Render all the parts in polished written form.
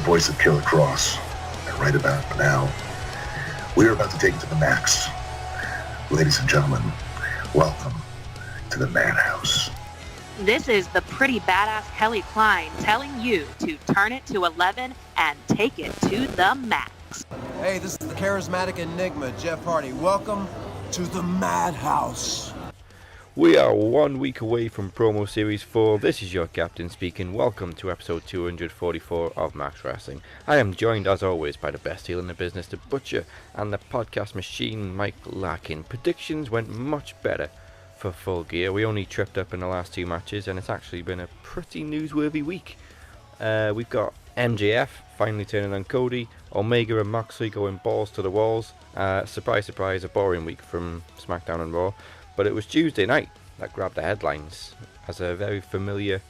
voice of Killer Cross. And right about now, we are about to take it to the max. Ladies and gentlemen, welcome to the Madhouse. This is the pretty badass Kelly Klein telling you to turn it to 11 and take it to the max. Hey, this is the charismatic enigma, Jeff Hardy. Welcome to the Madhouse. We are 1 week away from promo series 4. This is your captain speaking. Welcome to episode 244 of Max Wrestling. I am joined as always by the best heel in the business, the Butcher, and the podcast machine, Mike Larkin. Predictions went much better for Full Gear. We only tripped up in the last two matches, and it's actually been a pretty newsworthy week. We've got MJF finally turning on Cody, Omega and Moxley going balls to the walls. Surprise, surprise, a boring week from SmackDown and Raw. But it was Tuesday night that grabbed the headlines as a very familiar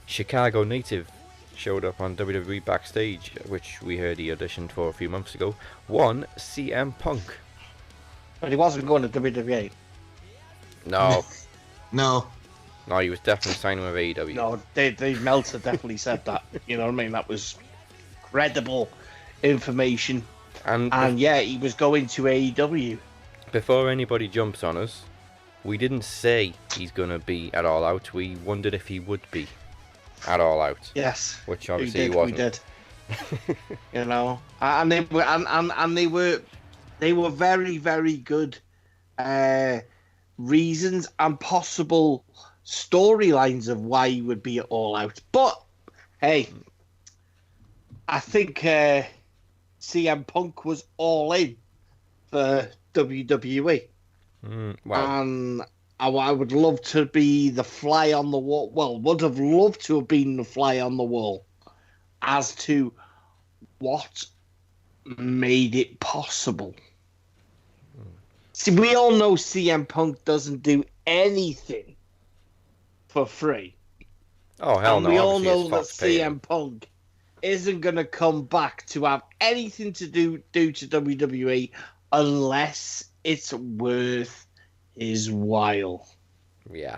Chicago native showed up on WWE backstage, which we heard he auditioned for a few months ago. One, CM Punk. But he wasn't going to WWE. No. No, No, he was definitely signing with AEW. No, Dave Meltzer definitely said that. You know what I mean? That was credible information. And yeah, he was going to AEW. Before anybody jumps on us, we didn't say he's going to be at All Out. We wondered if he would be at All Out. Yes. Which obviously he wasn't. We did. You know, and they were very, very good reasons and possible storylines of why he would be at All Out. But hey, I think CM Punk was all in for WWE. Wow. And I would love to be the fly on the wall. Well, would have loved to have been the fly on the wall as to what made it possible. See, we all know CM Punk doesn't do anything for free. Oh, hell and no. we all obviously know it's that Fox paying him. CM Punk isn't going to come back to have anything to do to WWE unless it's worth his while. Yeah.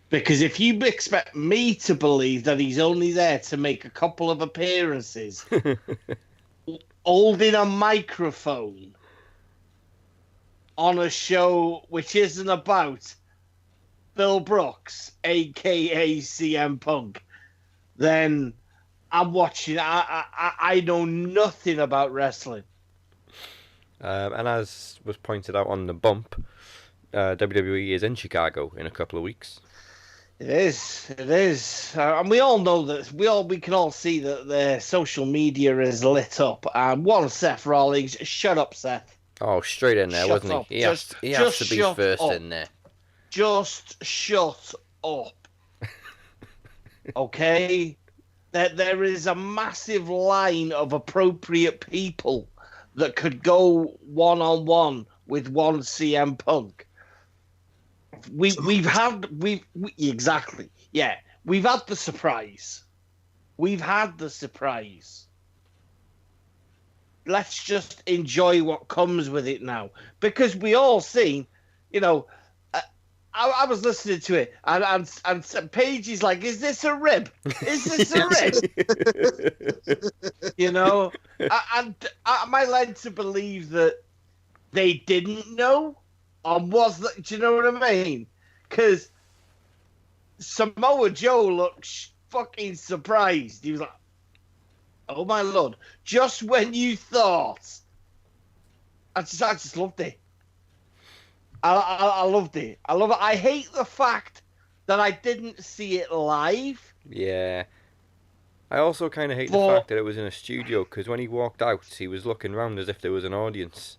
Because if you expect me to believe that he's only there to make a couple of appearances, holding a microphone on a show which isn't about Bill Brooks, a.k.a. CM Punk, then I'm watching. I know nothing about wrestling. And as was pointed out on the bump, WWE is in Chicago in a couple of weeks. It is, and we all know that. We can all see that the social media is lit up. And one Seth Rollins, shut up, Seth. Oh, straight in there, Shut wasn't up. he? He has to be shut first up. in there. Just shut up. Okay? There is a massive line of appropriate people that could go one-on-one with one CM Punk. We've had the surprise. We've had the surprise. Let's just enjoy what comes with it now, because we all seen, you know. I was listening to it, and Paige is like, "Is this a rib? Is this a rib?" You know, and am I led to believe that they didn't know, or was that? Do you know what I mean? Because Samoa Joe looked fucking surprised. He was like, "Oh my lord!" Just when you thought, I just loved it. I loved it. I love it. I hate the fact that I didn't see it live. Yeah. I also kind of hate the fact that it was in a studio, because when he walked out, he was looking around as if there was an audience.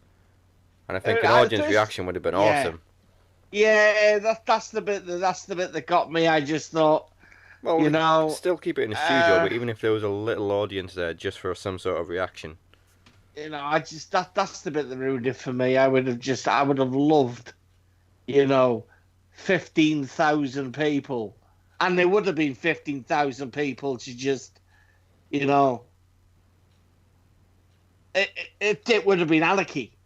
And I think an audience reaction would have been awesome. Yeah, that's the bit that got me. I just thought, well, you know, still keep it in the studio, but even if there was a little audience there just for some sort of reaction. You know, that's the bit that ruined it for me. I would have loved, you know, 15,000 people, and there would have been 15,000 people to just, you know, it would have been anarchy.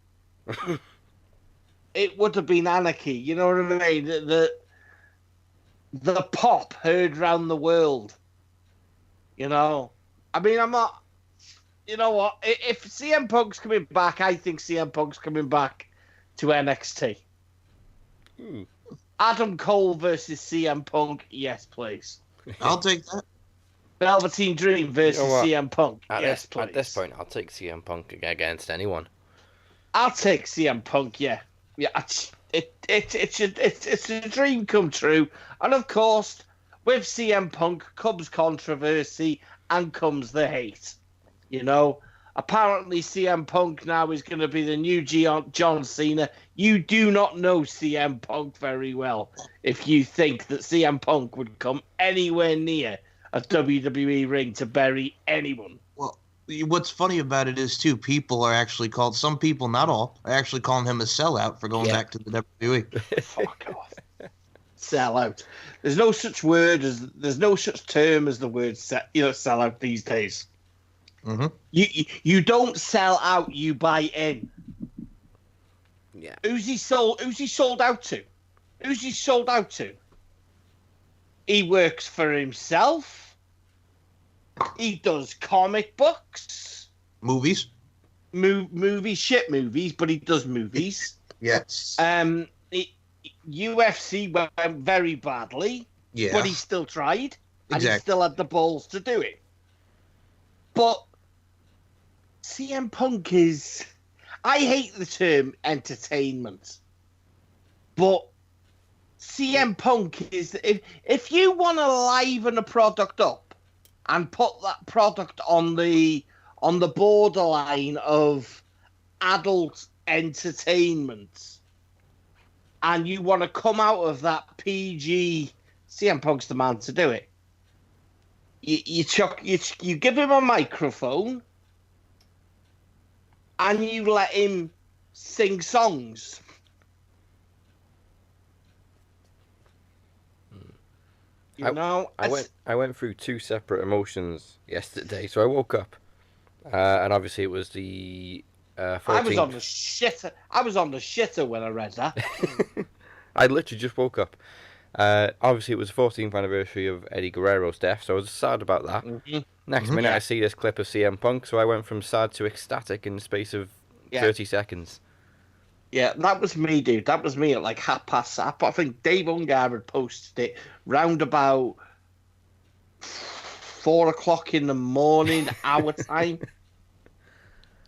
It would have been anarchy. You know what I mean? The pop heard round the world. You know, I mean, I'm not you know what? If CM Punk's coming back, I think CM Punk's coming back to NXT. Adam Cole versus CM Punk, yes, please. I'll take that. Velveteen Dream versus CM Punk, yes, please. At this point, I'll take CM Punk against anyone. I'll take CM Punk, yeah. It's a dream come true, and of course, with CM Punk comes controversy and comes the hate. You know, apparently CM Punk now is going to be the new John Cena. You do not know CM Punk very well if you think that CM Punk would come anywhere near a WWE ring to bury anyone. Well, what's funny about it is, too, some people, not all, are actually calling him a sellout for going back to the WWE. Fuck off. Sellout. There's no such term as the word sellout these days. Mm-hmm. You don't sell out, you buy in. Yeah. Who's he sold out to? Who's he sold out to? He works for himself. He does comic books. Movies. Shit movies, but he does movies. Yes. UFC went very badly, but he still tried, and he still had the balls to do it. But CM Punk is... I hate the term entertainment, but CM Punk is... If you want to liven a product up and put that product on the borderline of adult entertainment, and you want to come out of that PG, CM Punk's the man to do it. You give him a microphone and you let him sing songs. I went through two separate emotions yesterday. So I woke up, and obviously it was the 14th. I was on the shitter when I read that. I literally just woke up. Obviously it was the 14th anniversary of Eddie Guerrero's death, so I was sad about that. Mm-hmm. Next minute I see this clip of CM Punk, so I went from sad to ecstatic in the space of 30 seconds. Yeah, that was me, dude. That was me at like 7:30. I think Dave Ungar had posted it round about 4 o'clock in the morning, our time.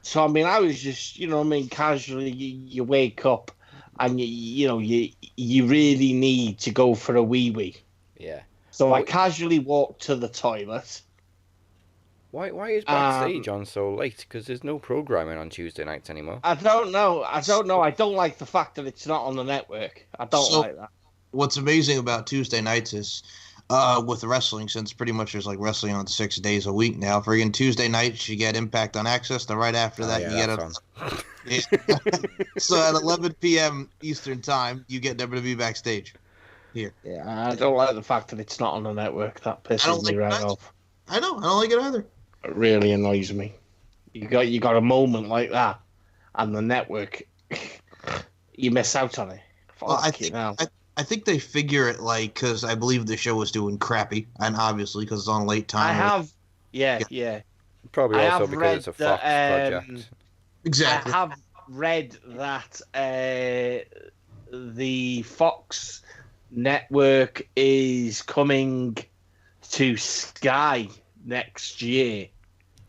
So, I mean, I was just, casually, you wake up and, you really need to go for a wee-wee. Yeah. So I casually walked to the toilet. Why is Backstage on so late? Because there's no programming on Tuesday nights anymore. I don't know. I don't like the fact that it's not on the network. I don't like that. What's amazing about Tuesday nights is, with wrestling, since pretty much there's like wrestling on 6 days a week now, friggin' Tuesday nights you get Impact on Access, then right after that you get So at 11 p.m. Eastern time, you get WWE Backstage here. Yeah, I don't like the fact that it's not on the network. That pisses me right off. I know. I don't like it either. It really annoys me. You got a moment like that, and the network, you miss out on it. Well, I think they figure it because I believe the show was doing crappy, and obviously because it's on late time. Yeah. Probably also because it's a Fox project. Exactly. I have read that the Fox network is coming to Sky next year.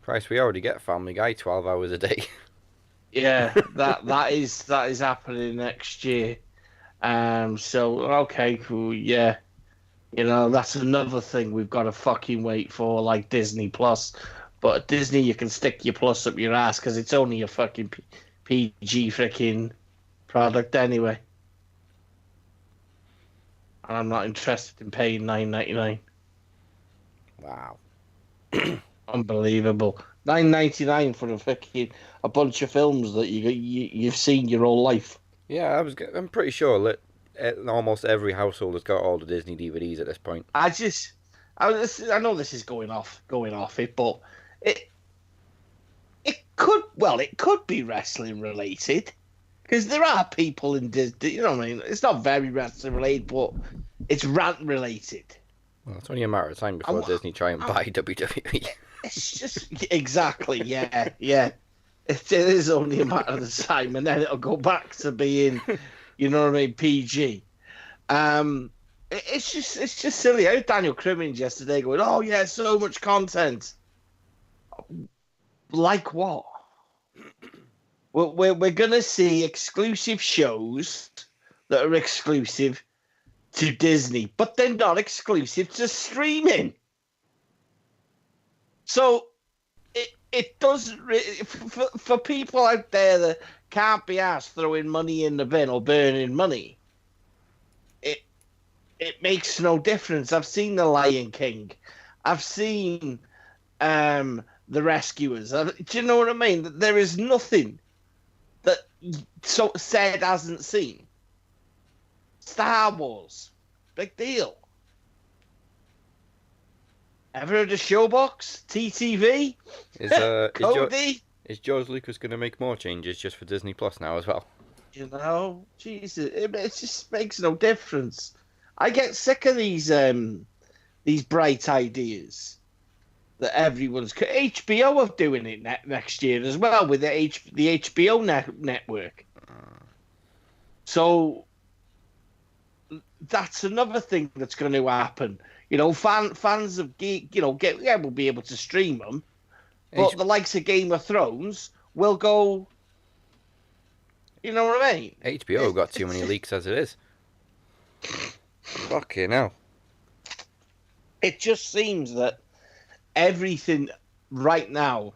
Christ, we already get Family Guy 12 hours a day. Yeah, that is happening next year. So okay, cool, yeah. That's another thing we've got to fucking wait for, like Disney Plus. But at Disney, you can stick your Plus up your ass because it's only a fucking PG freaking product anyway. And I'm not interested in paying $9.99. Wow. Unbelievable. $9.99 for a bunch of films that you've seen your whole life. Yeah, I'm pretty sure that almost every household has got all the Disney DVDs at this point. I know this is going off it, but it could be wrestling related because there are people in Disney. You know what I mean? It's not very wrestling related, but it's rant related. Well, it's only a matter of time before Disney try and buy WWE. It's just exactly, yeah. It is only a matter of time, and then it'll go back to being, you know what I mean, PG. It's just silly. How Daniel Crimmins yesterday going, oh yeah, so much content. Like what? We're gonna see exclusive shows that are exclusive to Disney, but they're not exclusive to streaming. So it doesn't for people out there that can't be asked throwing money in the bin or burning money. It makes no difference. I've seen The Lion King. I've seen The Rescuers. Do you know what I mean? There is nothing that so said hasn't seen. Star Wars, big deal. Ever heard of Showbox? TTV? Cody? Is George Lucas going to make more changes just for Disney Plus now as well? You know, Jesus, it just makes no difference. I get sick of these bright ideas that everyone's. HBO are doing it next year as well with the HBO network. So that's another thing that's going to happen. You know, fans of will be able to stream them, but the likes of Game of Thrones will go. You know what I mean? HBO got too many leaks as it is. Fucking hell. It just seems that everything right now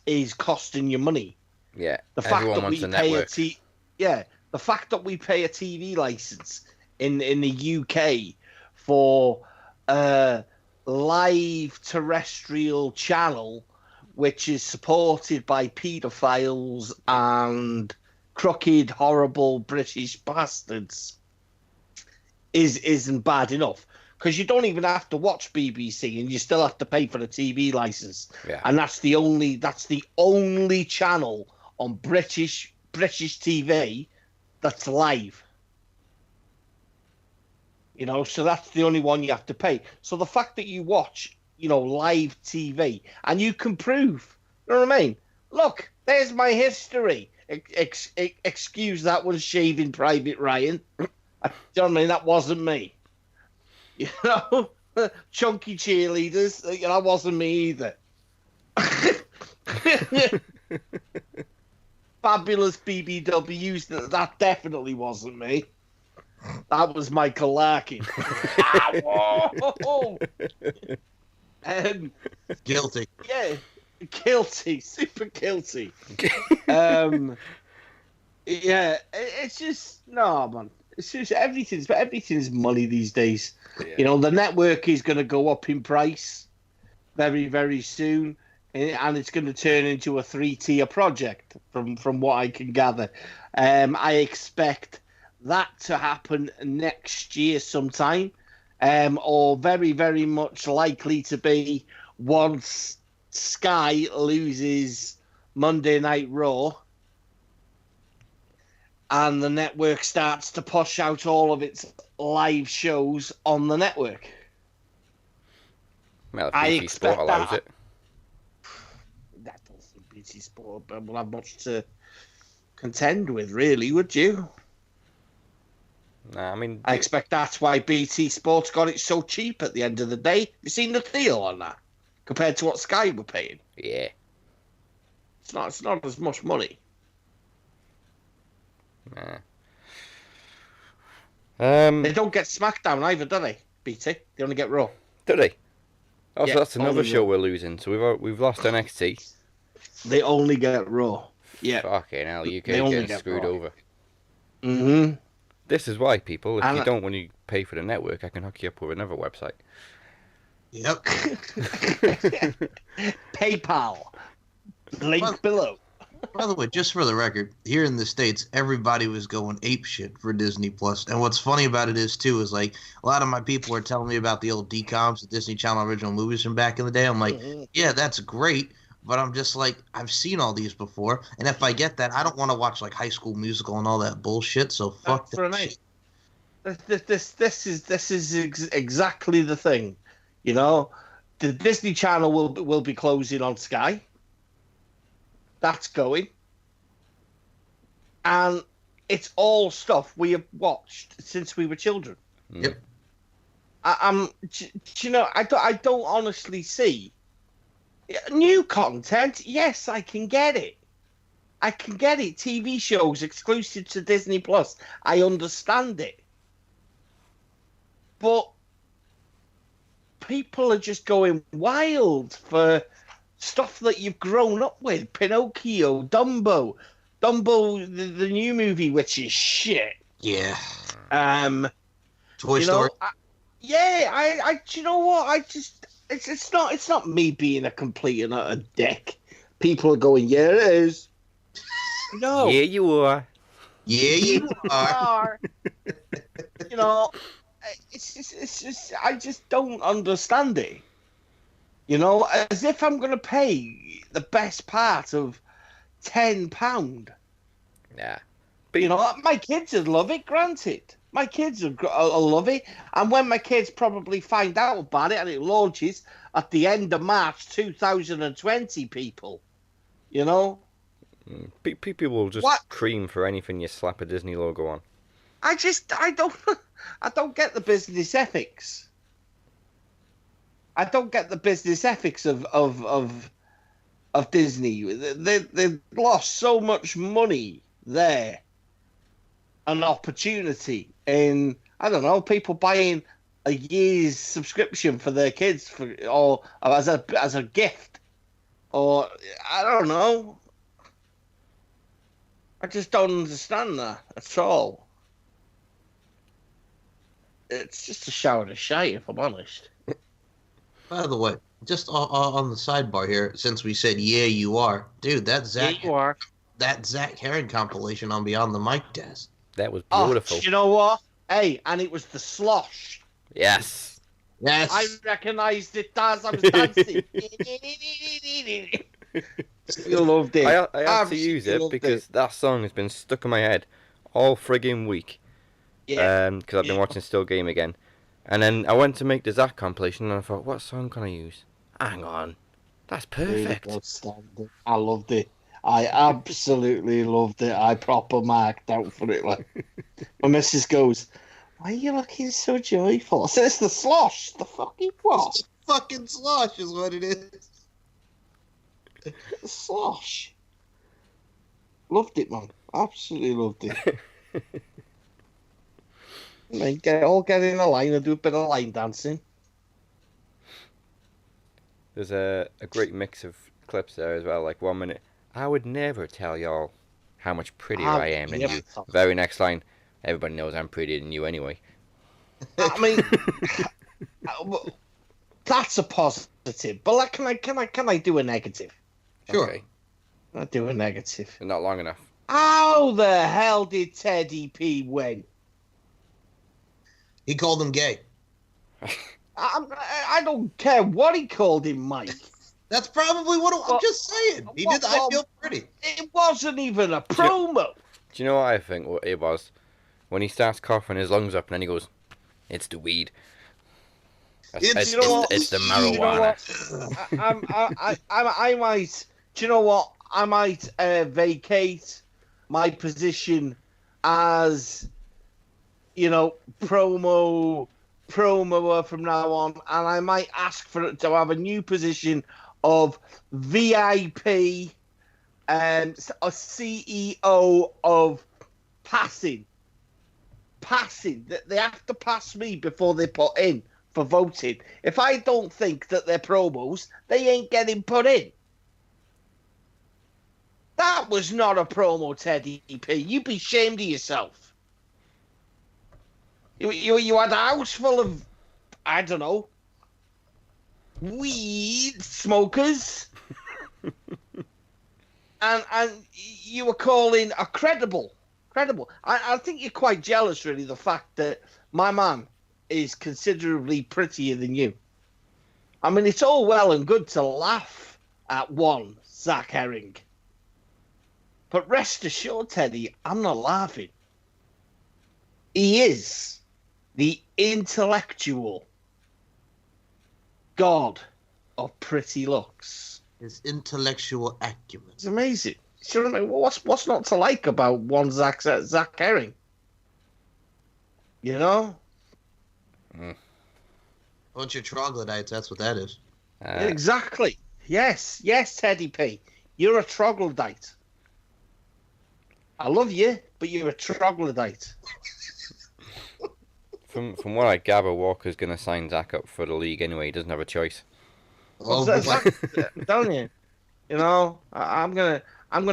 is costing you money. Yeah, the fact everyone that wants we a pay network. the fact that we pay a TV license in the UK for a live terrestrial channel, which is supported by paedophiles and crooked, horrible British bastards, isn't bad enough. Because you don't even have to watch BBC, and you still have to pay for the TV license. Yeah. And that's the only channel on British TV that's live. You know, so that's the only one you have to pay. So the fact that you watch, live TV, and you can prove, you know what I mean? Look, there's my history. Excuse that one, Shaving Private Ryan. Do you know what I mean? That wasn't me. You know, chunky cheerleaders. That wasn't me either. Fabulous BBWs. That definitely wasn't me. That was Michael Larkin. Guilty. Yeah, guilty. Super guilty. Yeah, it's just no, man. It's just everything's money these days. Yeah. You know, the network is going to go up in price very, very soon, and it's going to turn into a 3-tier project from what I can gather. I expect that to happen next year sometime, or very, very much likely to be once Sky loses Monday Night Raw and the network starts to push out all of its live shows on the network. Well, if BT Sport allows it. That doesn't think BT Sport will have much to contend with, really, would you? Nah, I mean, I expect that's why BT Sports got it so cheap at the end of the day. You seen the deal on that compared to what Sky were paying? Yeah, it's not as much money. Nah. They don't get SmackDown either, do they? BT, they only get Raw. Do they? Oh, yeah, so that's another show we're losing. So we've lost NXT. They only get Raw. Yeah. Fucking hell, UK getting screwed over. Mm-hmm. This is why, people, if you don't want to pay for the network, I can hook you up with another website. Yep. PayPal. Link below. By the way, just for the record, here in the States, everybody was going apeshit for Disney Plus. And what's funny about it is, too, is like a lot of my people were telling me about the old DComs, the Disney Channel original movies from back in the day. I'm like, yeah, that's great. But I'm just like, I've seen all these before. And if I get that, I don't want to watch like High School Musical and all that bullshit. So fuck that shit. This is exactly the thing. You know, the Disney Channel will be closing on Sky. That's going. And it's all stuff we have watched since we were children. Yep. I don't honestly see new content. Yes, I can get it. I can get it. TV shows exclusive to Disney Plus. I understand it. But people are just going wild for stuff that you've grown up with. Pinocchio, Dumbo, the new movie, which is shit. Yeah. Toy Story. Do you know what? It's not me being a complete and utter dick. People are going, yeah, it is. No. Yeah, you are. Yeah, you are. You know, it's just I just don't understand it. You know, as if I'm going to pay the best part of £10. Nah. But you know, my kids would love it. Granted, my kids will love it, and when my kids probably find out about it, and it launches at the end of March 2020, people, you know. People will just cream for anything you slap a Disney logo on. I don't get the business ethics. I don't get the business ethics of Disney. They've lost so much money there, an opportunity in, I don't know, people buying a year's subscription for their kids or as a gift, or I don't know. I just don't understand that at all. It's just a shower of shite, if I'm honest. By the way, just on the sidebar here, since we said "yeah, you are," dude, that Zach Heron compilation on Beyond the Mic Desk. That was beautiful. Oh, you know what? Hey, and it was the slosh. Yes. I recognised it as I was dancing. You loved it. I had to use it because that song has been stuck in my head all frigging week. Yeah. Because I've been watching Still Game again. And then I went to make the Zach compilation and I thought, what song can I use? Hang on. That's perfect. I loved it. I absolutely loved it. I proper marked out for it. Like, my missus goes, why are you looking so joyful? I said, it's the slosh. The fucking what? It's the fucking slosh is what it is. The slosh. Loved it, man. Absolutely loved it. Get in a line and do a bit of line dancing. There's a great mix of clips there as well. Like 1 minute, I would never tell y'all how much prettier I am than you. Very next line, everybody knows I'm prettier than you anyway. I mean, that's a positive. But like, can I do a negative? Sure. Okay. Can I do a negative? Not long enough. How the hell did Teddy P win? He called him gay. I don't care what he called him, Mike. That's probably what I'm just saying. He did. I feel pretty. It wasn't even a promo. Do you know what I think it was? When he starts coughing his lungs up and then he goes, "It's the weed. It's the marijuana." I might. Do you know what? I might vacate my position as, you know, promoer from now on, and I might ask for it to have a new position of VIP and a CEO of passing. They have to pass me before they put in for voting. If I don't think that they're promos, they ain't getting put in. That was not a promo, Teddy P. You'd be ashamed of yourself. You had a house full of, I don't know, weed smokers, and you were calling a credible. I think you're quite jealous, really, the fact that my man is considerably prettier than you. I mean, it's all well and good to laugh at one Zach Herring, but rest assured, Teddy, I'm not laughing. He is the intellectual god of pretty looks. His intellectual acumen. It's amazing. You know what I mean? What's not to like about one Zach Herring? You know? Bunch of troglodytes, that's what that is. Exactly. Yes, Teddy P. You're a troglodyte. I love you, but you're a troglodyte. From what I gather, Walker's going to sign Zach up for the league anyway. He doesn't have a choice. I'm telling you. You know, I'm gonna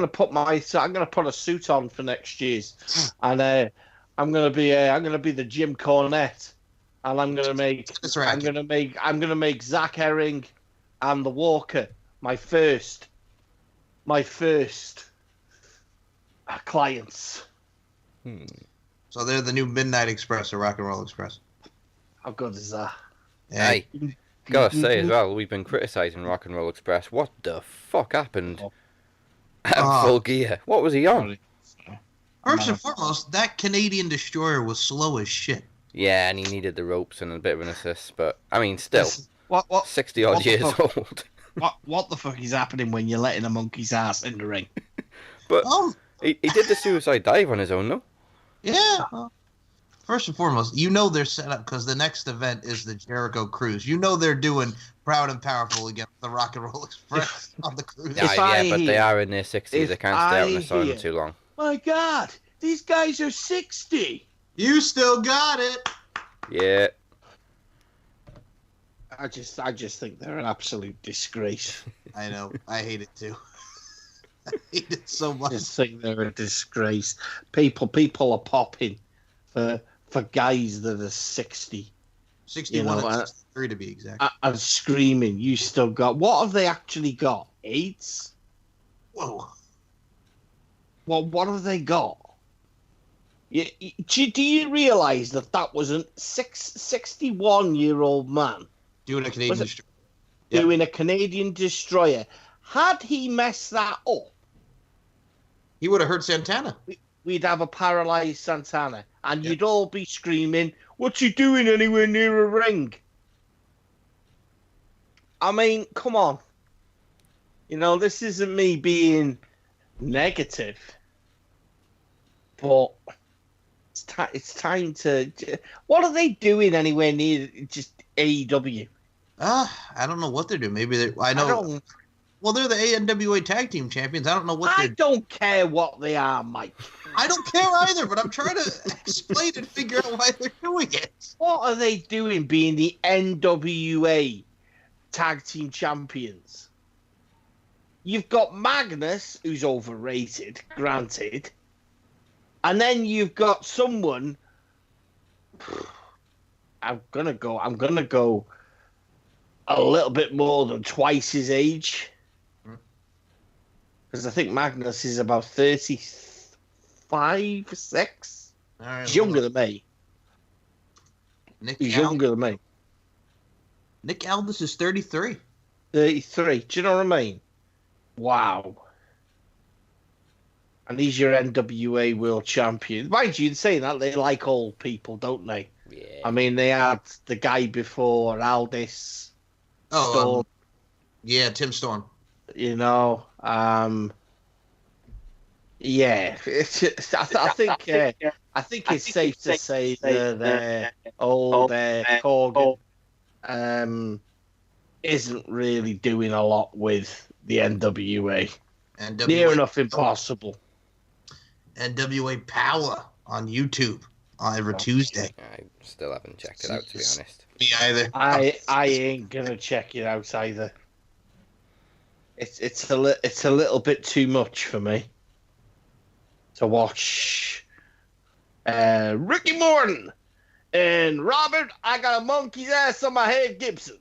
put a suit on for next year's, and I'm gonna be the Jim Cornette, and I'm gonna make Zach Herring and the Walker my first clients. So they're the new Midnight Express or Rock and Roll Express. How good is that? Hey, gotta say as well, we've been criticising Rock and Roll Express. What the fuck happened at Full Gear? What was he on? First and foremost, that Canadian destroyer was slow as shit. Yeah, and he needed the ropes and a bit of an assist, but I mean, still, what 60-odd years old. What the fuck is happening when you're letting a monkey's ass in the ring? But he did the suicide dive on his own, no? Yeah. First and foremost, you know they're set up because the next event is the Jericho Cruise. You know they're doing Proud and Powerful against the Rock and Roll Express on the cruise. Yeah, but they are in their 60s. They can't stay out in the sun too long. My God, these guys are 60. You still got it. Yeah. I just think they're an absolute disgrace. I know. I hate it too. I hate it so much. I just think they're a disgrace. People are popping for guys that are 60. 61 and 63 to be exact. And screaming, you still got... What have they actually got? AIDS? Whoa. Well, what have they got? Do you realise that was a 61-year-old man doing a Canadian destroyer? Doing a Canadian destroyer. Had he messed that up, he would have hurt Santana. We'd have a paralysed Santana, and you'd all be screaming, "What's he doing anywhere near a ring?" I mean, come on. You know, this isn't me being negative, but it's time to... What are they doing anywhere near just AEW? I don't know what they're doing. Maybe they're... Well, they're the ANWA Tag Team Champions. I don't know what they're... I don't care what they are, Mike. I don't care either, but I'm trying to explain and figure out why they're doing it. What are they doing being the NWA Tag Team Champions? You've got Magnus, who's overrated, granted. And then you've got someone... I'm gonna go a little bit more than twice his age. Because I think Magnus is about 35, 6. Right, he's younger than me. He's younger than me. Nick Aldis is 33. 33. Do you know what I mean? Wow. And he's your NWA World Champion. Mind you, in saying that, they like old people, don't they? Yeah. I mean, they had the guy before, Aldis. Storm. Yeah, Tim Storm. You know, yeah. I think it's safe to say that old Corgan isn't really doing a lot with the NWA. Near enough impossible. NWA Power on YouTube every Tuesday. I still haven't checked it out, to be honest. Me either. I ain't gonna check it out either. It's a little bit too much for me to watch. Ricky Morton and Robert, I got a monkey's ass on my head, Gibson.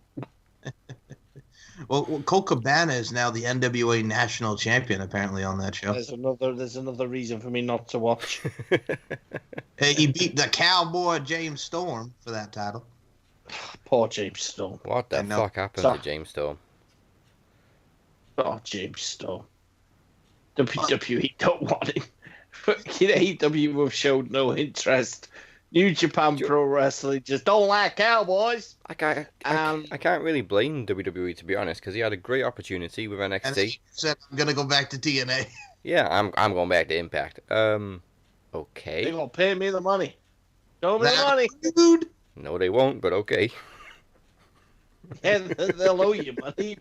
Well, Colt Cabana is now the NWA National Champion, apparently, on that show. There's another reason for me not to watch. Hey, he beat the Cowboy James Storm for that title. Poor James Storm. What the fuck happened to James Storm? Oh, James Storm. WWE don't want him. Fucking AEW have showed no interest New Japan Pro Wrestling just don't like cowboys. I can't really blame WWE, to be honest, because he had a great opportunity with NXT. And he said, "I'm gonna go back to TNA." Yeah, I'm going back to Impact. Okay. They're gonna pay me the money. Show me the money. Dude. No, they won't, but okay. Yeah, they'll owe you money.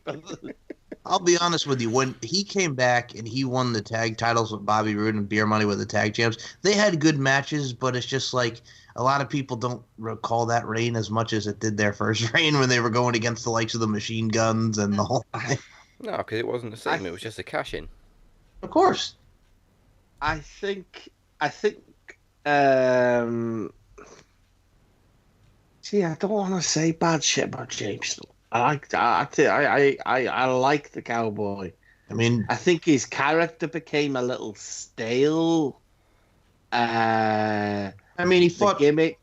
I'll be honest with you. When he came back and he won the tag titles with Bobby Roode and Beer Money with the tag champs, they had good matches, but it's just like a lot of people don't recall that reign as much as it did their first reign when they were going against the likes of the Machine Guns and the whole thing. No, because it wasn't the same. It was just a cash-in. Of course. I think. See, I don't want to say bad shit about James. I like the cowboy. I mean, I think his character became a little stale. I mean, he fought gimmick.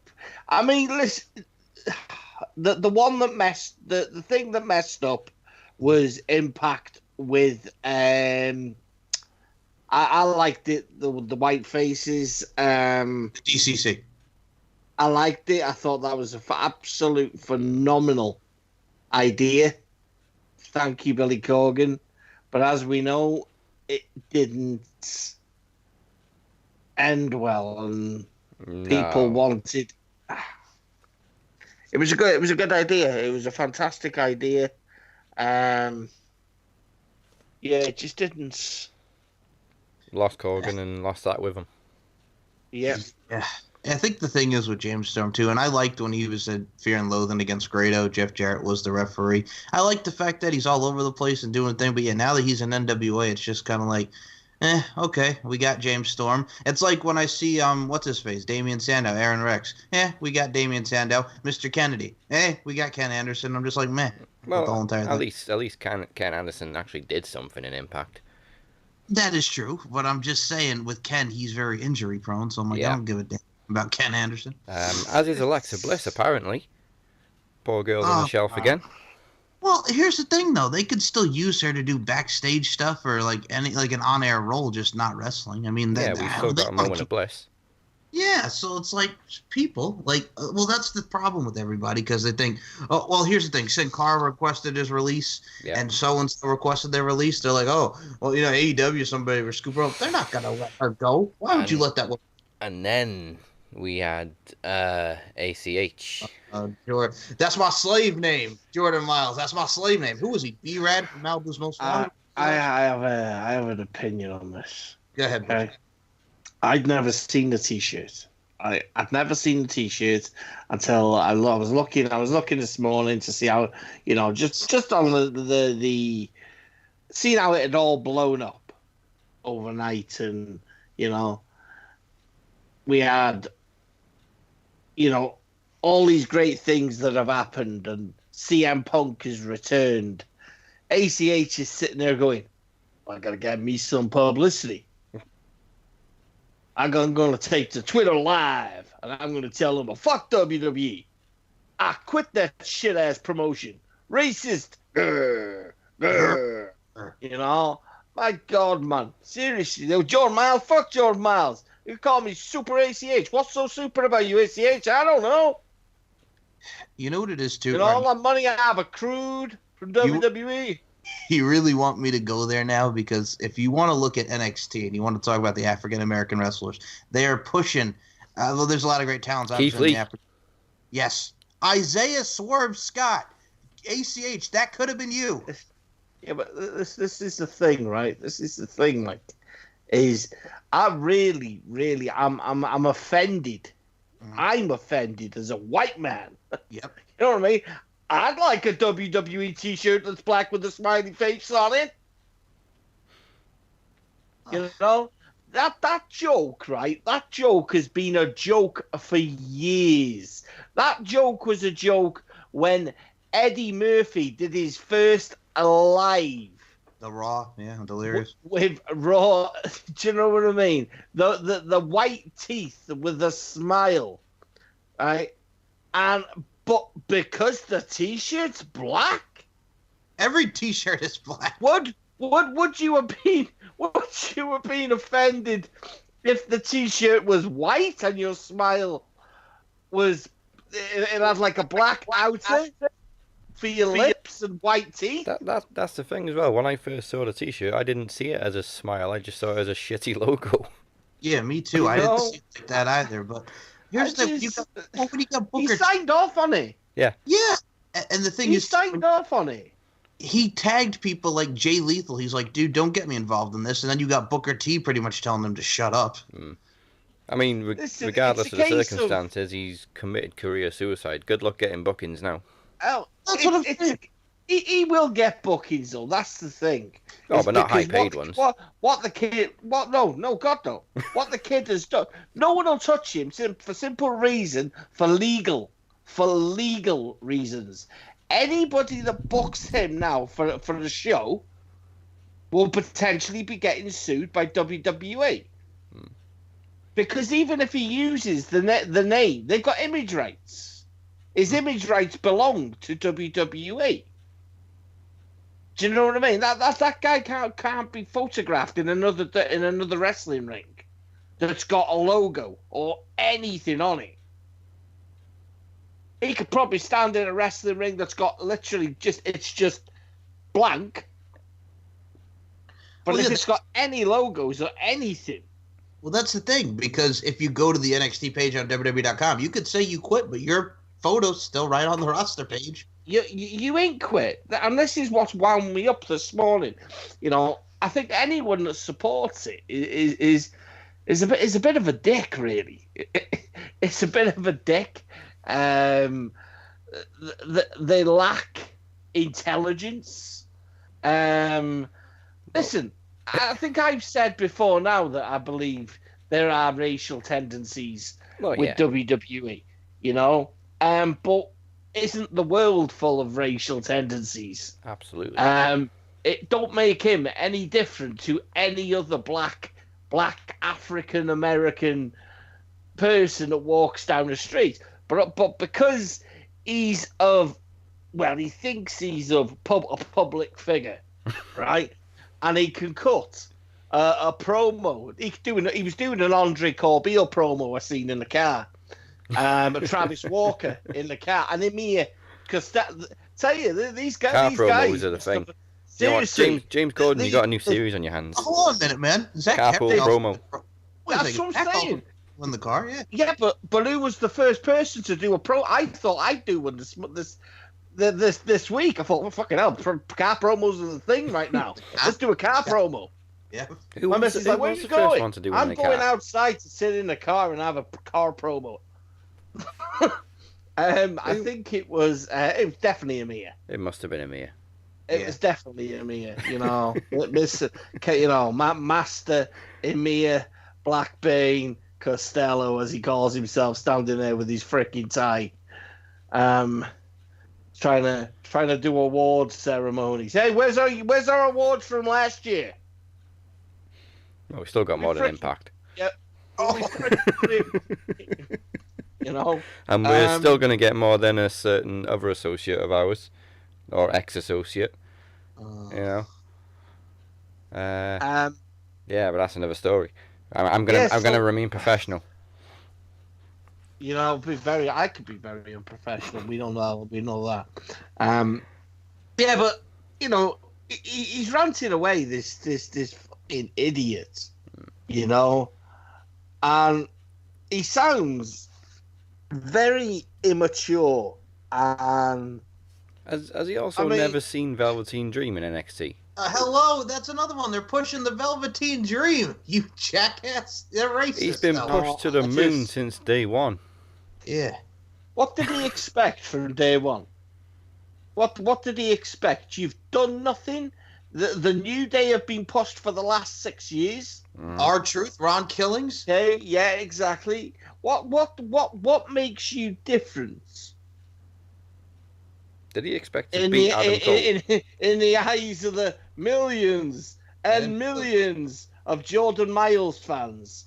I mean, listen, the thing that messed up was Impact with I liked it, the white faces. DCC. I liked it. I thought that was an absolute phenomenal idea. Thank you, Billy Corgan. But as we know, it didn't end well, and people wanted. It was a good idea. It was a fantastic idea. Yeah, it just didn't. Lost Corgan and lost that with him. Yeah. I think the thing is with James Storm too, and I liked when he was at Fear and Loathing against Grado. Jeff Jarrett was the referee. I like the fact that he's all over the place and doing things, but yeah, now that he's in NWA, it's just kind of like, okay, we got James Storm. It's like when I see what's his face, Damian Sandow, Aaron Rex. We got Damian Sandow, Mr. Kennedy. We got Ken Anderson. I'm just like, meh. Well, the whole entire thing. At least Ken Anderson actually did something in Impact. That is true, but I'm just saying with Ken, he's very injury prone, so I'm like, I don't give a damn about Ken Anderson. As is Alexa Bliss, apparently. Poor girl's on the shelf again. Well, here's the thing, though. They could still use her to do backstage stuff or like an on-air role, just not wrestling. I mean, we've still got a moment of bliss. Yeah, so it's like people like, well, that's the problem with everybody because they think, oh, well, here's the thing. Sin Cara requested his release, and so-and-so requested their release. They're like, oh, well, AEW, somebody will scoop her up. They're not gonna let her go. Why would you let that one? And then we had ACH. Jordan. That's my slave name, Jordan Miles. That's my slave name. Who was he? B-Rad from Malibu's Most Wanted? I have an opinion on this. Go ahead. Okay. I'd never seen the T-shirt. I'd never seen the T-shirt until I was looking this morning to see how, just on the seeing how it had all blown up overnight, and we had all these great things that have happened, and CM Punk has returned. ACH is sitting there going, I gotta get me some publicity. I'm going to take to Twitter Live, and I'm going to tell them, fuck WWE. I quit that shit-ass promotion. Racist. Grr, grr. My God, man. Seriously. Jordan Miles, fuck Jordan Miles. You call me Super ACH. What's so super about you, ACH? I don't know. You know what it is, too? All that money I have accrued from WWE. You really want me to go there now? Because if you want to look at NXT and you want to talk about the African-American wrestlers, they are pushing. Well, there's a lot of great talents. Keith Lee. Yes. Isaiah Swerve Scott. ACH, that could have been you. Yeah, but this is the thing, right? This is the thing, is I really, I'm offended. I'm offended as a white man. Yep. You know what I mean? I'd like a WWE T-shirt that's black with a smiley face on it. That joke, right? That joke has been a joke for years. That joke was a joke when Eddie Murphy did his first live. The Raw, yeah, Delirious. With Raw, do you know what I mean? The white teeth with the smile, right? But because the T-shirt's black, every T-shirt is black. Would you have been offended if the T-shirt was white and your smile was it had like a black outer for your lips and white teeth. That's the thing as well. When I first saw the T-shirt, I didn't see it as a smile. I just saw it as a shitty logo. Yeah, me too. I didn't see it like that either. But here's when you got Booker. He signed off on it. Yeah. Yeah, and the thing he is, signed off on it. He tagged people like Jay Lethal. He's like, dude, don't get me involved in this. And then you got Booker T pretty much telling him to shut up. I mean, regardless of the circumstances, he's committed career suicide. Good luck getting bookings now. Oh, that's what I'm saying. He will get bookings, though. That's the thing. Oh, but not high-paid ones. What the kid... No, God, no. What the kid has done... No one will touch him for simple reason, for legal reasons. Anybody that books him now for the show will potentially be getting sued by WWE. Because even if he uses the name, they've got image rights. His image rights belong to WWE. Do you know what I mean? That guy can't be photographed in another wrestling ring that's got a logo or anything on it. He could probably stand in a wrestling ring that's got literally just blank. But if it's got any logos or anything. Well, that's the thing, because if you go to the NXT page on WWE.com, you could say you quit, but your photo's still right on the roster page. You ain't quit. And this is what's wound me up this morning. You know, I think anyone that supports it is a bit of a dick, really. It's a bit of a dick. They lack intelligence. Listen, I think I've said before now that I believe there are racial tendencies with WWE, you know, but isn't the world full of racial tendencies? Absolutely. It don't make him any different to any other black African American person that walks down the street. But because he thinks he's a public figure, right? And he can cut a promo. He was doing an Andre Corbeil promo I seen in the car. Travis Walker in the car, and in me, because tell you these guys. Car these promos guys are the thing. Seriously, you know what, James Gordon, you got a new series on your hands. Hold on a minute, man. Carpool promo. That's what I'm saying. In the car, yeah. Yeah, but who was the first person to do a pro? I thought I'd do one this week. I thought, well, fucking hell, car promos are the thing right now. Let's do a car promo. Yeah. My missus is like, where are you going? I'm going outside to sit in the car and have a car promo. I think it was definitely Amir. It must have been Amir. It was definitely Amir, you know. Master Amir Blackbane Costello, as he calls himself, standing there with his freaking tie. Trying to do award ceremonies. Hey, where's our awards from last year? Well, we still got more than Impact. Yep. You know. And we're still going to get more than a certain other associate of ours, or ex-associate. You know. Yeah, but that's another story. I'm gonna remain professional. You know, I could be very unprofessional. We don't know. We know that. Yeah, but you know, he's ranting away this fucking idiot. You know, and he sounds very immature. And has he also never seen Velveteen Dream in NXT? Hello, that's another one. They're pushing the Velveteen Dream. You jackass! They're racist. He's been pushed to the moon since day one. Yeah. What did he expect from day one? What did he expect? You've done nothing. The New Day have been pushed for the last 6 years. R-Truth, Ron Killings. Okay, yeah, exactly. What makes you different? Did he expect to beat Adam Cole? In the eyes of the millions and millions of Jordan Miles fans.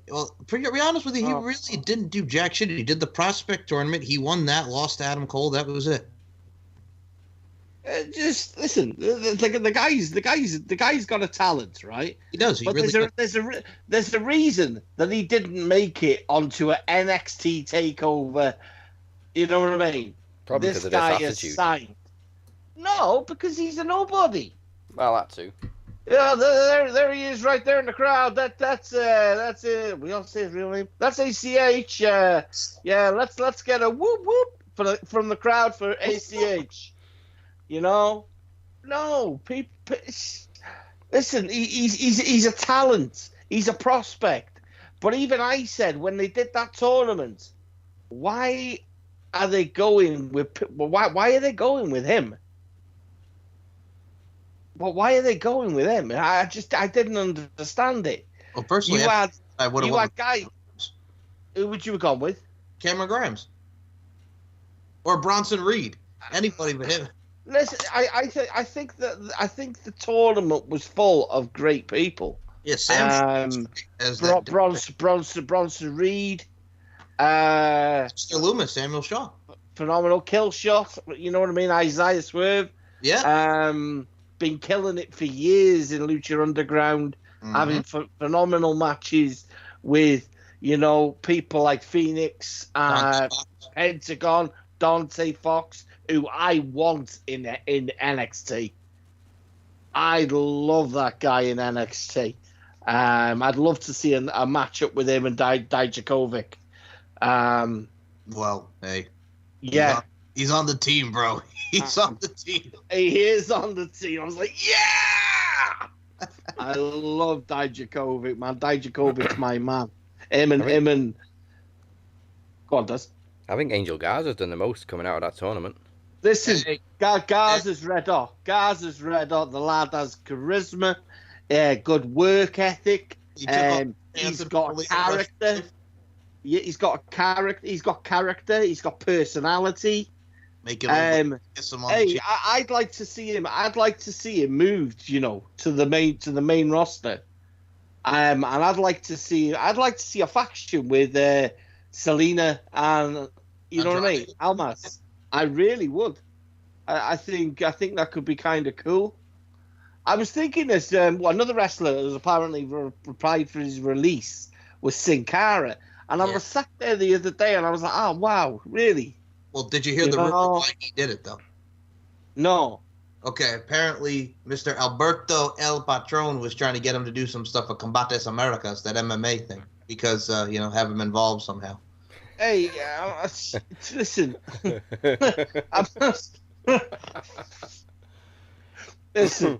Well, to be honest with you, he really didn't do jack shit. He did the prospect tournament. He won that, lost to Adam Cole. That was it. Just listen. The guy's got a talent, right? He does. He But really does. there's a reason that he didn't make it onto an NXT takeover. You know what I mean? Probably This because of guy this is attitude. signed. No, because he's a nobody. Well, that too. Yeah, there he is, right there in the crowd. That's we don't say his real name. That's ACH. Yeah, let's get a whoop whoop from the crowd for ACH. You know, no people. Listen, he's a talent. He's a prospect. But even I said when they did that tournament, why are they going with? Why are they going with him? Well, why are they going with him? I didn't understand it. Well, personally, You had you had guy. Who would you have gone with? Cameron Grimes or Bronson Reed. Anybody but him. Listen, I think the tournament was full of great people. Yeah, Sam. Bronson Reed. Mr. Loomis, Samuel Shaw. Phenomenal kill shot. You know what I mean? Isaiah Swerve. Yeah. Been killing it for years in Lucha Underground, having phenomenal matches with, people like Phoenix, Pentagon, Dante Fox, who I want in NXT. I love that guy in NXT. I'd love to see a matchup with him and Dijakovic. Well, hey. Yeah. He's on the team, bro. He's on the team. He is on the team. I was like, yeah! I love Dijakovic, man. Dijakovic's my man. Him and... Go on, Daz. I think Angel Garza's done the most coming out of that tournament. Listen, Garza's red hot. Garza's red hot. The lad has charisma, good work ethic. He's got character. Yeah, he's got character. He's got character. He's got personality. Make it I'd like to see him. I'd like to see him moved, to the main roster. And I'd like to see a faction with Selena and you know what I mean, Almas. I really would. I think that could be kind of cool. I was thinking this. Another wrestler who's apparently replied for his release was Sin Cara, and I was sat there the other day, and I was like, "Oh wow, really?" Well, did you hear the rumor why he did it, though? No. Okay, apparently Mr. Alberto El Patron was trying to get him to do some stuff for Combates Americas, that MMA thing, because, have him involved somehow. Hey, listen. Listen,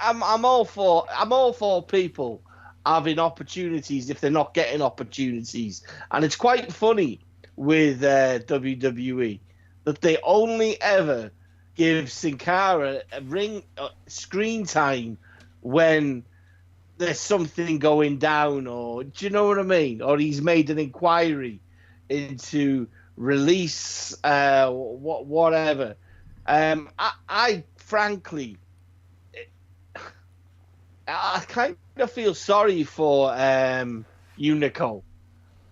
I'm all for people having opportunities if they're not getting opportunities, and it's quite funny with WWE that they only ever give Sin Cara a ring screen time when there's something going down, or do you know what I mean? Or he's made an inquiry into release, whatever. I frankly, I kind of feel sorry for Unico.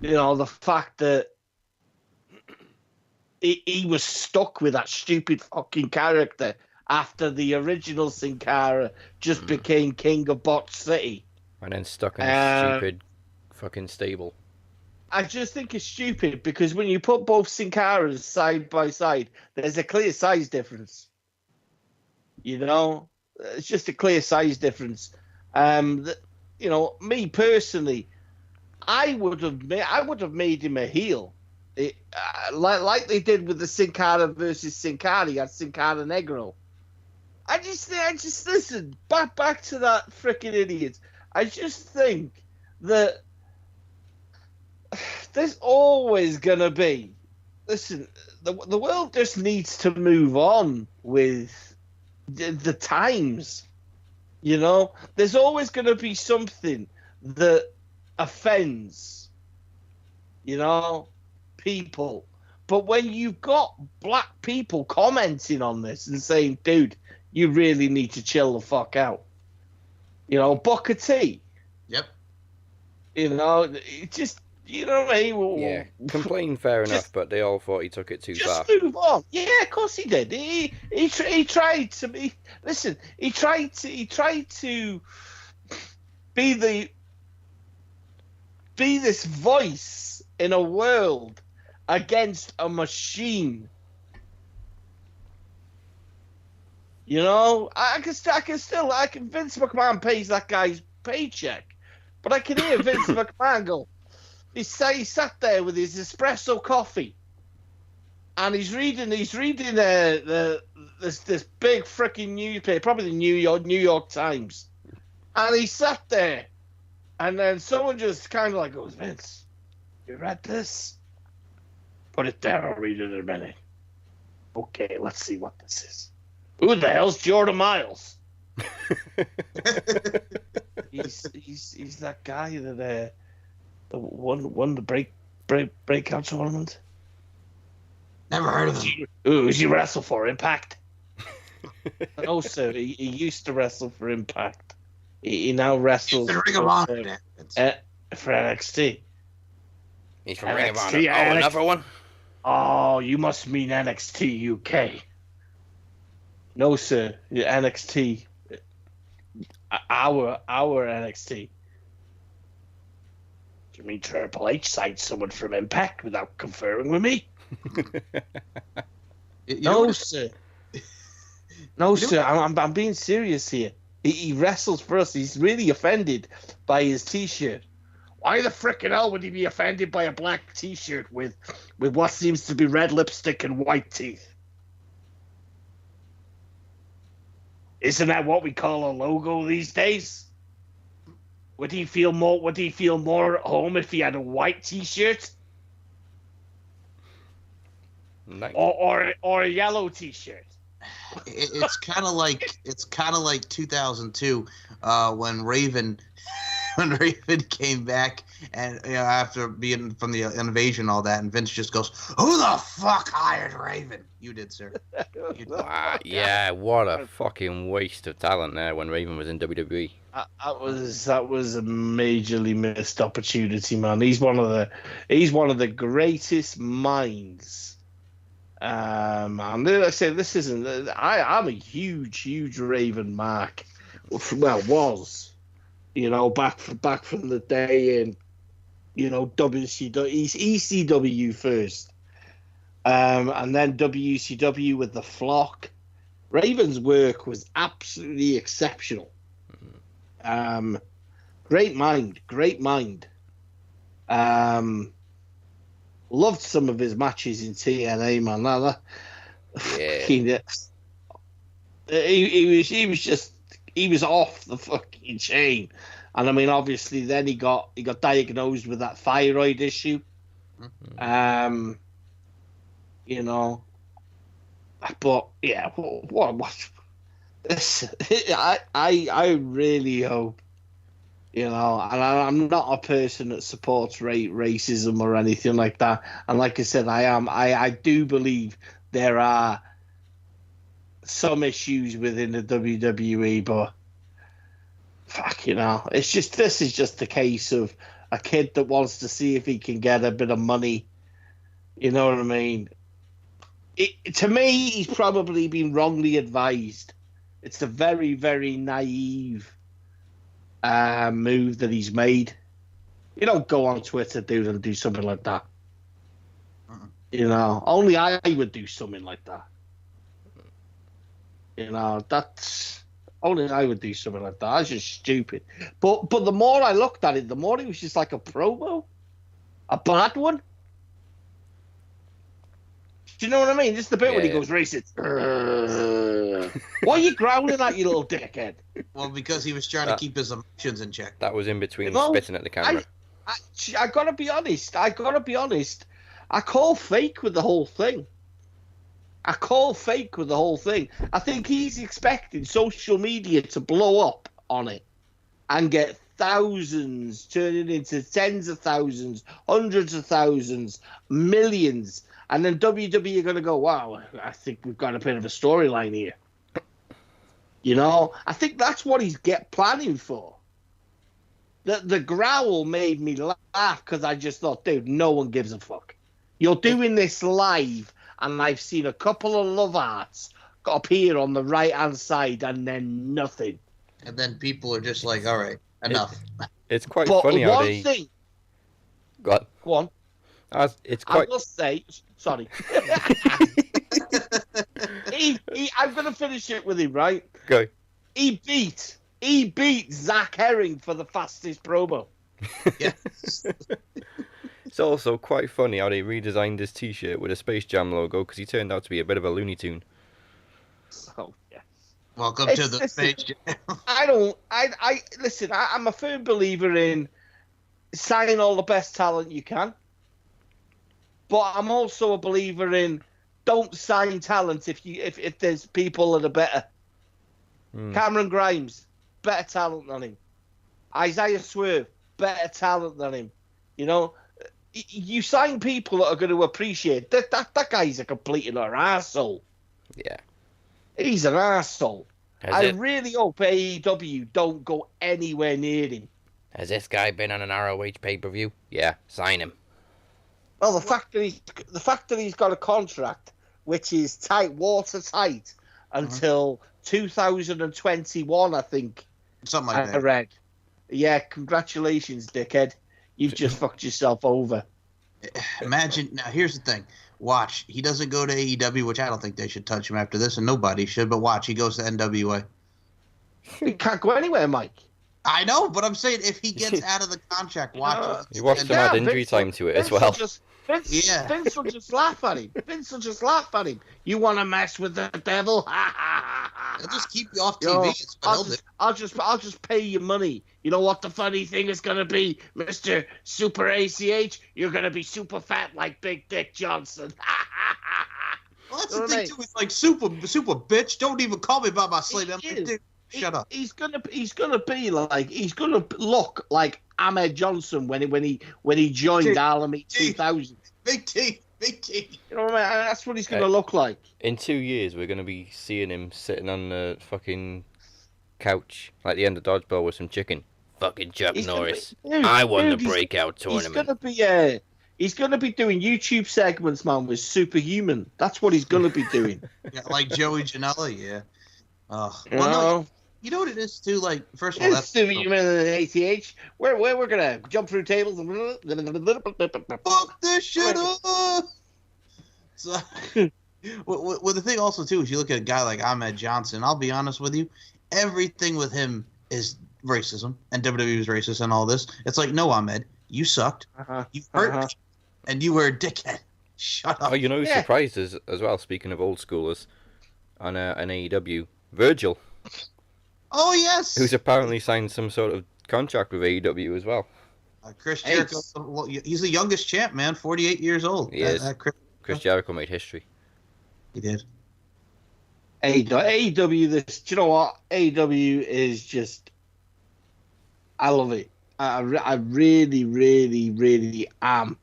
The fact that he was stuck with that stupid fucking character after the original Sin Cara just became King of Botch City. And then stuck in a stupid fucking stable. I just think it's stupid because when you put both Sin Caras side by side, there's a clear size difference. It's just a clear size difference. Me personally, I would have made him a heel. Like they did with the Sin Cara versus Sin Cara, you had Sin Cara Negro. I just listen back to that freaking idiot. I just think that there's always gonna be. Listen, the world just needs to move on with the times. There's always gonna be something that offends. People. But when you've got black people commenting on this and saying, dude, you really need to chill the fuck out. Booker T. Yep. It just You know what I mean? Yeah, complain fair enough, but they all thought he took it too far. Just move on. Yeah, of course he did. He tried to be. Listen, he tried to be this voice in a world against a machine. You know, Vince McMahon pays that guy's paycheck, but I can hear Vince McMahon go. He sat there with his espresso coffee, and he's reading this big freaking newspaper, probably the New York Times, and he sat there, and then someone just kind of like goes, Vince, you read this? Put it there. I'll read it in a minute. Okay, let's see what this is. Who the hell's Jordan Miles? he's that guy that won the breakout tournament. Never heard of him. Who's he wrestle for? Impact? No, sir. He used to wrestle for Impact. He now wrestles for NXT. He's from Ring of Honor. Oh, another one? Oh, you must mean NXT UK. No, sir. NXT. Our NXT. You mean Triple H signed someone from Impact without conferring with me? No, sir. No, sir. I'm being serious here. He wrestles for us. He's really offended by his T-shirt. Why the frickin' hell would he be offended by a black T-shirt with what seems to be red lipstick and white teeth? Isn't that what we call a logo these days? Would he feel more at home if he had a white T-shirt? Nice. Or a yellow T-shirt? It's kind of like 2002 when Raven came back, and after being from the invasion and all that, and Vince just goes, "Who the fuck hired Raven?" You did, sir. You did. Yeah, what a fucking waste of talent there when Raven was in WWE. That was a majorly missed opportunity, man. He's one of the greatest minds. And like I say, this isn't. I'm a huge Raven mark. Well, was. Back from the day in, WCW, ECW first, and then WCW with the Flock. Raven's work was absolutely exceptional. Great mind. Loved some of his matches in TNA, man. He was off the fucking chain. And I mean, obviously, then he got diagnosed with that thyroid issue. Mm-hmm. But yeah, what? I really hope, and I'm not a person that supports racism or anything like that. And like I said, I do believe there are some issues within the WWE, but this is just a case of a kid that wants to see if he can get a bit of money. You know what I mean? To me, he's probably been wrongly advised. It's a very, very naive move that he's made. You don't go on Twitter, dude, and do something like that. Only I would do something like that. That's only I would do something like that. That's just stupid. But the more I looked at it, the more it was just like a promo, a bad one. Do you know what I mean? Just the bit when he goes racist. Why are you growling at, you little dickhead? Well, because he was trying to keep his emotions in check. That was in between spitting at the camera. I gotta be honest. I call fake with the whole thing. I think he's expecting social media to blow up on it and get thousands turning into tens of thousands, hundreds of thousands, millions. And then WWE are going to go, wow, I think we've got a bit of a storyline here. I think that's what he's planning for. the growl made me laugh because I just thought, dude, no one gives a fuck. You're doing this live, and I've seen a couple of love hearts appear on the right-hand side, and then nothing. And then people are just like, all right, enough. It's quite funny how they... Thing... Go on. It's quite... I will say... Sorry. I'm going to finish it with him, right? Go. He beat Zach Herring for the fastest promo. Yes. It's also quite funny how they redesigned his T-shirt with a Space Jam logo because he turned out to be a bit of a Looney Tune. Oh yes. Welcome to the Space Jam. Listen. I'm a firm believer in signing all the best talent you can, but I'm also a believer in don't sign talent if there's people that are better. Cameron Grimes, better talent than him. Isaiah Swerve, better talent than him. You know, you sign people that are going to appreciate that guy's a complete and utter arsehole. Yeah. He's an arsehole. I really hope AEW don't go anywhere near him. Has this guy been on an ROH pay-per-view? Yeah, sign him. Well, the fact that he's got a contract which is tight, watertight, until 2021, I think. Something like that. I read. Yeah, congratulations, dickhead. You've just fucked yourself over. Imagine, now here's the thing. Watch, he doesn't go to AEW, which I don't think they should touch him after this, and nobody should, but watch, he goes to NWA. He can't go anywhere, Mike. I know, but I'm saying if he gets out of the contract, watch. He watched some add injury time to it as well. Vince will just laugh at him. Vince will just laugh at him. You want to mess with the devil? He'll just keep you off TV. I'll just pay you money. You know what the funny thing is going to be, Mr. Super ACH? You're going to be super fat like Big Dick Johnson. Well, that's the thing, too. It's like, super bitch. Don't even call me by my slave. Shut up. He's gonna look like Ahmed Johnson when he joined Army 2000. Big T. You know what I mean? That's what he's gonna look like. In 2 years, we're gonna be seeing him sitting on the fucking couch like the end of Dodgeball with some chicken. Fucking Chuck Norris. I won the breakout tournament. He's gonna be doing YouTube segments, man, with Superhuman. That's what he's gonna be doing. Yeah, like Joey Janela, yeah. No, you know what it is too. Like, first of all, that's Superhuman and ATH. We're gonna jump through tables and fuck this shit up. So, well, the thing also too is you look at a guy like Ahmed Johnson. I'll be honest with you, everything with him is racism, and WWE is racist and all this. It's like, no, Ahmed, you sucked. You hurt me, and you were a dickhead. Shut up. Oh, you know who's surprised as well? Speaking of old schoolers, on an AEW. Virgil. Oh, yes! Who's apparently signed some sort of contract with AEW as well. Chris Jericho, he's the youngest champ, man, 48 years old. He is. Chris Jericho made history. He did. AEW, do you know what? AEW is just... I love it. I really, really, really am.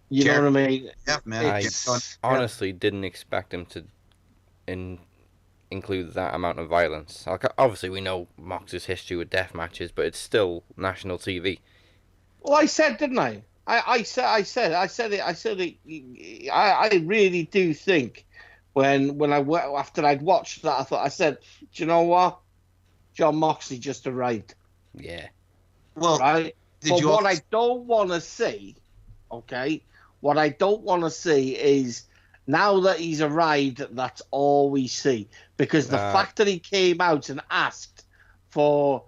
You know what I mean? Yeah, man. I honestly didn't expect him to... include that amount of violence. Like, obviously, we know Mox's history with death matches, but it's still national TV. Well, I said, didn't I? I said it. I really do think after I'd watched that, I said, do you know what? John Moxley just arrived. Yeah. Well, right. What I don't want to see, okay? What I don't want to see is. Now that he's arrived, that's all we see. Because the fact that he came out and asked for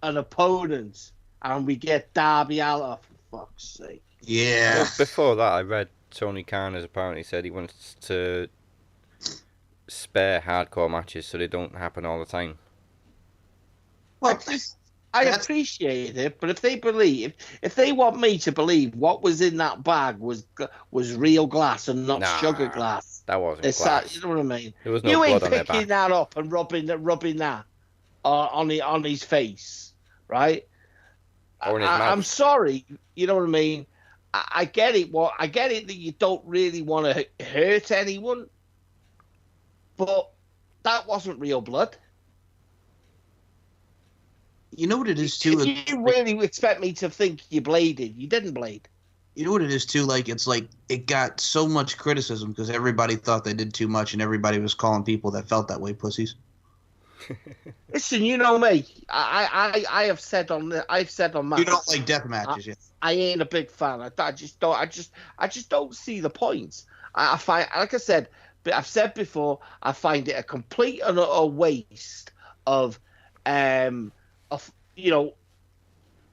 an opponent and we get Darby Allin, for fuck's sake. Yeah. Well, before that, I read Tony Khan has apparently said he wants to spare hardcore matches so they don't happen all the time. Well, I appreciate it, but if they want me to believe what was in that bag was real glass and not sugar glass, that wasn't glass. You know what I mean? There was no blood on their back. You ain't picking that up and rubbing that on his face, right? Or in his mouth. I'm sorry, you know what I mean? I get it. I get it that you don't really want to hurt anyone, but that wasn't real blood. You know what it is too? You really expect me to think you bladed. You didn't blade. You know what it is too? It's like it got so much criticism because everybody thought they did too much, and everybody was calling people that felt that way pussies. Listen, you know me. I've said on matches. You don't like death matches, yeah? I ain't a big fan. I just don't see the points. I find, like I said, but I've said before, I find it a complete and utter waste of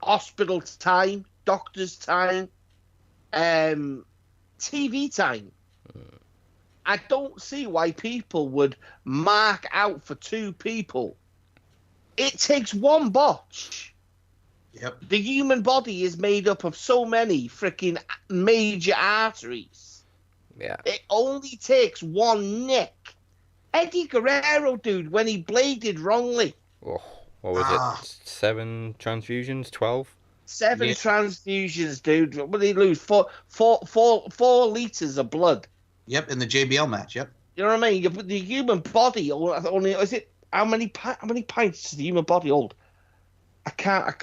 hospital time, doctor's time, TV time. I don't see why people would mark out for two people. It takes one botch. Yep. The human body is made up of so many freaking major arteries. Yeah. It only takes one nick. Eddie Guerrero, dude, when he bladed wrongly. Oh, what was it? 7 transfusions? 12? 7 transfusions, dude. What did he lose? 4 liters of blood. Yep, in the JBL match. Yep. You know what I mean? The human body only is it? How many pints does the human body hold? I can't.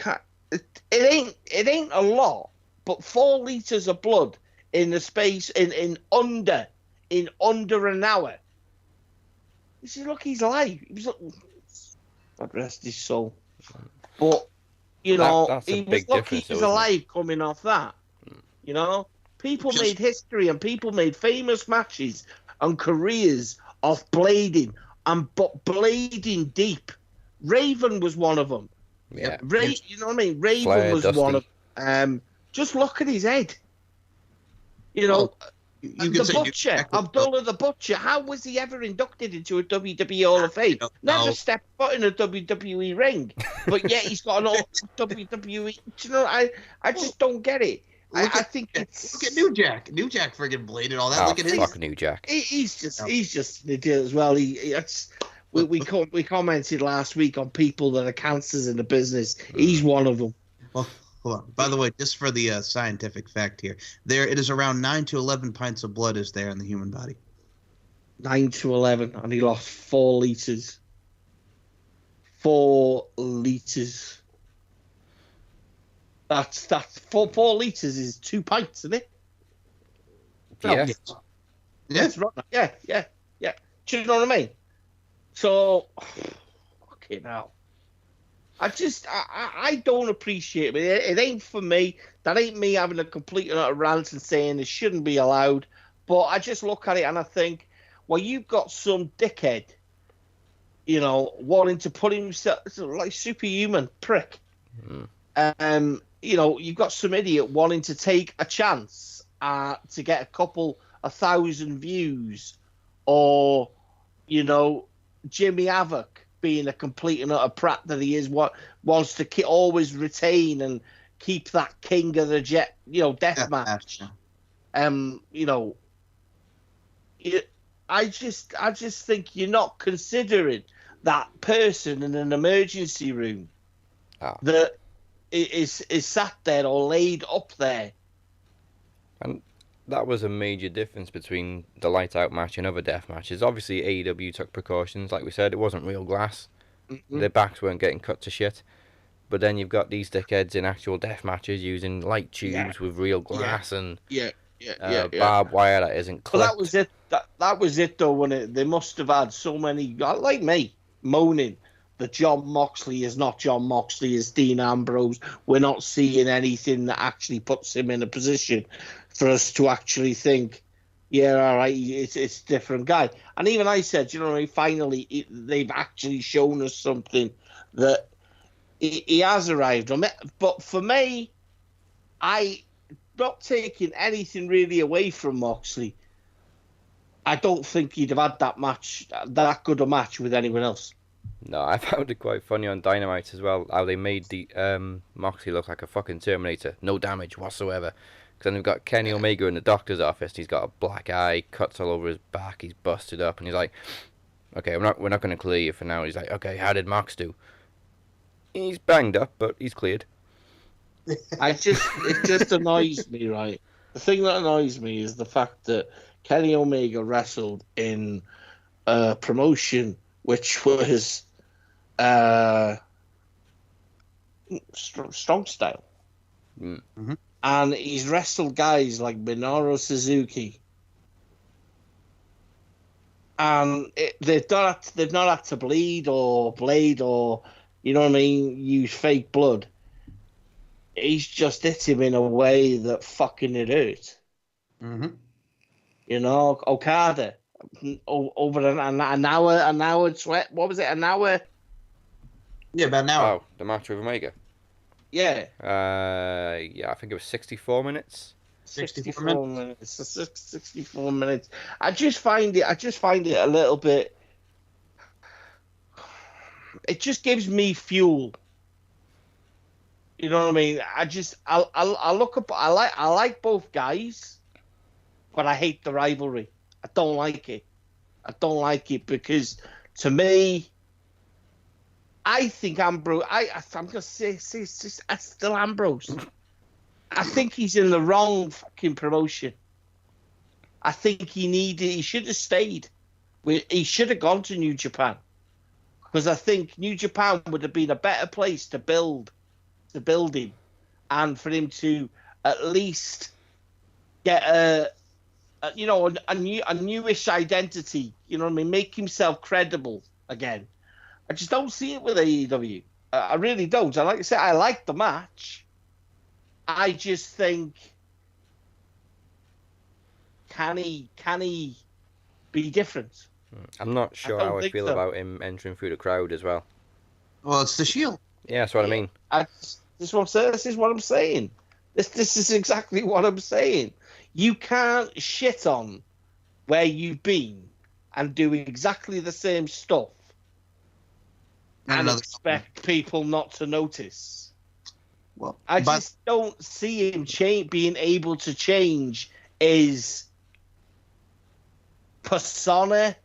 It ain't a lot, but 4 liters of blood in the space in under an hour. You see, look, he's alive. He was. God rest his soul. But you know, he was lucky he was alive coming off that. You know, people made history and people made famous matches and careers off blading but blading deep. Raven was one of them. Yeah. You know what I mean? Raven Flair, was Dusty. one of. Just look at his head. You know. The Butcher, Abdullah the Butcher, how was he ever inducted into a WWE Hall of Fame? Never stepped foot in a WWE ring, but yet he's got an WWE. You know, I just don't get it. I think it's look at New Jack. New Jack friggin' bladed all that. Oh, look at fuck New Jack. He's just an idiot as well. We commented last week on people that are cancers in the business. He's one of them. Well, hold on. By the way, just for the scientific fact here, it is around 9 to 11 pints of blood is there in the human body. 9 to 11, and he lost 4 liters. 4 liters. That's 4 liters is 2 pints, isn't it? Yeah. That's right. Yeah. Do you know what I mean? So, okay, now. I don't appreciate it. It ain't for me. That ain't me having a complete and utter rant and saying it shouldn't be allowed. But I just look at it and I think, well, you've got some dickhead, you know, wanting to put himself like superhuman prick. You know, you've got some idiot wanting to take a chance to get a couple 1,000 views, or, you know, Jimmy Havoc being a complete and utter prat that he is, what wants to always retain and keep that king of the death match. You know, I just think you're not considering that person in an emergency room that is sat there or laid up there. And that was a major difference between the light out match and other death matches. Obviously, AEW took precautions. Like we said, it wasn't real glass. Mm-hmm. Their backs weren't getting cut to shit. But then you've got these dickheads in actual death matches using light tubes with real glass and barbed wire that isn't clipped. Well, that was it. That was it, though, when they must have had so many, like me, moaning that John Moxley is not John Moxley, is Dean Ambrose. We're not seeing anything that actually puts him in a position for us to actually think, yeah, all right, it's a different guy. And even I said, you know, finally they've actually shown us something that he has arrived on. But for me, I not taking anything really away from Moxley, I don't think he'd have had that good a match with anyone else. No, I found it quite funny on Dynamite as well, how they made the Moxley look like a fucking Terminator. No damage whatsoever. Because then they've got Kenny Omega in the doctor's office. He's got a black eye, cuts all over his back, he's busted up, and he's like, okay, we're not going to clear you for now. He's like, okay, how did Mox do? He's banged up, but he's cleared. It just annoys me, right? The thing that annoys me is the fact that Kenny Omega wrestled in a promotion which was strong style. Mm-hmm. And he's wrestled guys like Minoru Suzuki. And they've not had to bleed or blade or, you know what I mean, use fake blood. He's just hit him in a way that fucking it hurt. Mm-hmm. You know, Okada over an hour sweat. What was it? An hour? Yeah, about an hour. Oh, the match with Omega. Yeah. Yeah, I think it was 64 minutes. 64 minutes. 64 minutes. I just find it a little bit. It just gives me fuel. You know what I mean? I look up. I like both guys, but I hate the rivalry. I don't like it. I don't like it because, to me, I think Ambrose. I'm gonna say it's still Ambrose. I think he's in the wrong fucking promotion. I think he should have stayed. He should have gone to New Japan, because I think New Japan would have been a better place to build him, and for him to at least get a newish identity. You know what I mean? Make himself credible again. I just don't see it with AEW. I really don't. And like I said, I like the match. I just think, can he be different? I'm not sure how I feel about him entering through the crowd as well. Well, it's the Shield. Yeah, that's what I mean. This is what I'm saying. This is exactly what I'm saying. You can't shit on where you've been and do exactly the same stuff and expect people not to notice. Well, I just don't see him being able to change his persona,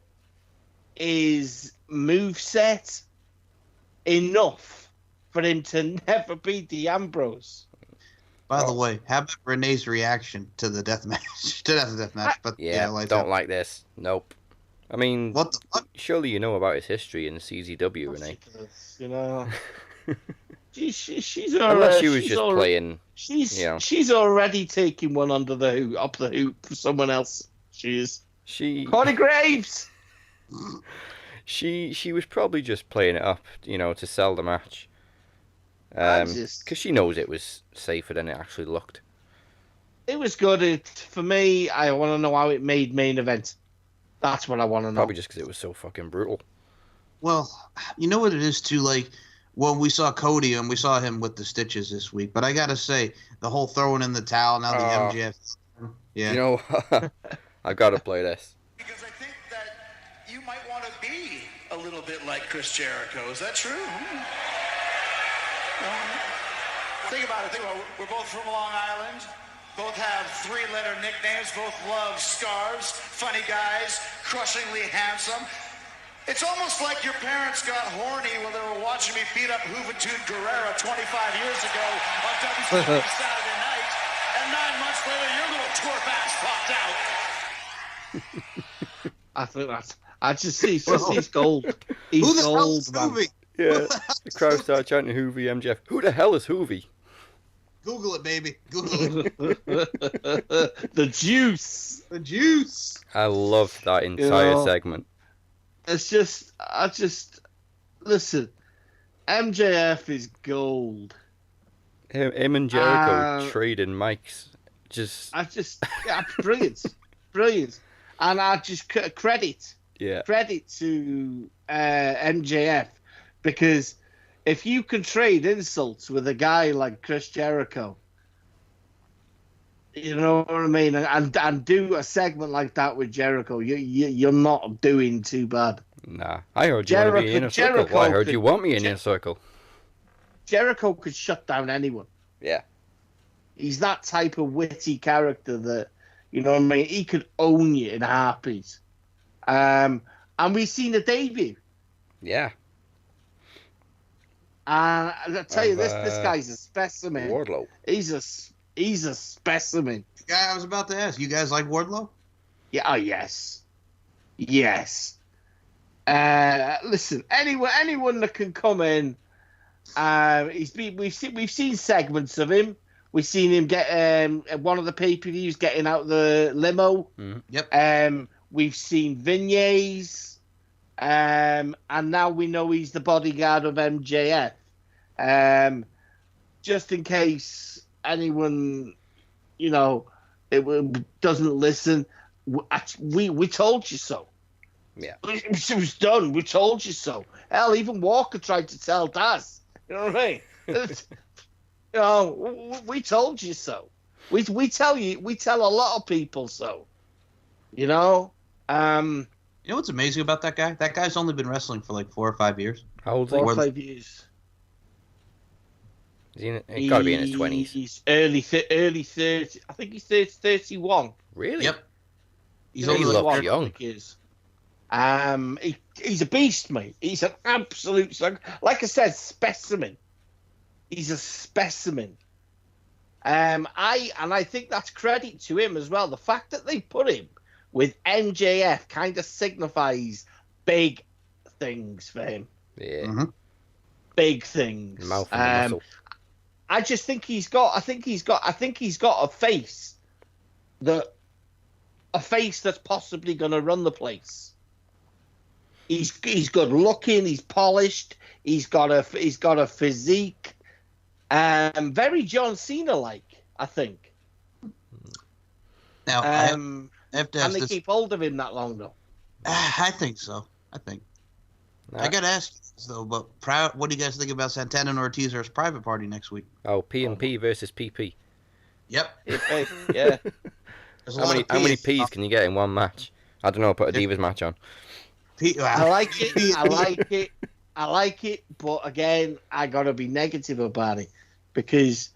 his moveset enough for him to never beat the Ambrose. By the way, how about Renee's reaction to the death match? To the death match, but don't like this. Nope. I mean, what the fuck? Surely you know about his history in CZW, Renee. You know, she's unless she was just playing. She's already taking one up the hoop for someone else. Corey Graves. She was probably just playing it up, to sell the match. Because she knows it was safer than it actually looked. It was good. For me, I want to know how it made main event. That's what I want to know. Probably just because it was so fucking brutal. Well, you know what it is too. Like when we saw Cody and we saw him with the stitches this week, but I gotta say the whole throwing in the towel now the MJF. Yeah. I gotta play this. Because I think that you might want to be a little bit like Chris Jericho. Is that true? Think about it. We're both from Long Island. Both have three-letter nicknames. Both love scarves. Funny guys. Crushingly handsome. It's almost like your parents got horny when they were watching me beat up Juventud Guerrera 25 years ago on WCW Saturday night. And 9 months later, your little twerp ass popped out. I think that's... he's gold. He's Who the gold, hell is man. Hoovy? Yeah, the crowd started chanting Hoovy MJF. Who the hell is Hoovy? Google it, baby. Google it. The juice. The juice. I love that entire segment. It's listen. MJF is gold. Him and Jericho trading mics. Brilliant. Brilliant. And I just credit to MJF, because if you can trade insults with a guy like Chris Jericho, you know what I mean, and do a segment like that with Jericho, you're not doing too bad. Nah, I heard you want to be in a circle. Well, I heard you want me in a circle. Jericho could shut down anyone. Yeah. He's that type of witty character that, you know what I mean, he could own you in a heartbeat. And we've seen a debut. Yeah. I'll tell you, this guy's a specimen. Wardlow. He's a specimen. The guy I was about to ask, you guys like Wardlow? Yeah. Oh, yes. Yes. Listen, anyone that can come in We've seen segments of him. We've seen him get at one of the pay-per-views getting out the limo. Yep. We've seen vignettes, and now we know he's the bodyguard of MJF. Just in case anyone, doesn't listen, we told you so. Yeah. It was done. We told you so. Hell, even Walker tried to tell Daz. You know what I mean? We told you so. We tell a lot of people so. You know what's amazing about that guy? That guy's only been wrestling for like 4 or 5 years. How old is he? 4 or 5 years. He's got to be in his 20s. He's early 30. I think he's 31. Really? Yep. He looks young. He's a beast, mate. He's an absolute, like I said, specimen. He's a specimen. I think that's credit to him as well. The fact that they put him with MJF kind of signifies big things for him. Yeah. Mm-hmm. Big things. Mouth and muscle. I just think he's got a face that's possibly going to run the place. He's good looking. He's polished. He's got a physique. Very John Cena like, I think. Now, I have to ask and they keep hold of him that long though. I think so. I got to ask you this, though, but what do you guys think about Santana and Ortiz versus Private Party next week? Oh, P&P versus PP. Yep. Yeah. How many P's can you get in one match? I don't know, put a Divas match on. I like it. I like it, but again, I got to be negative about it because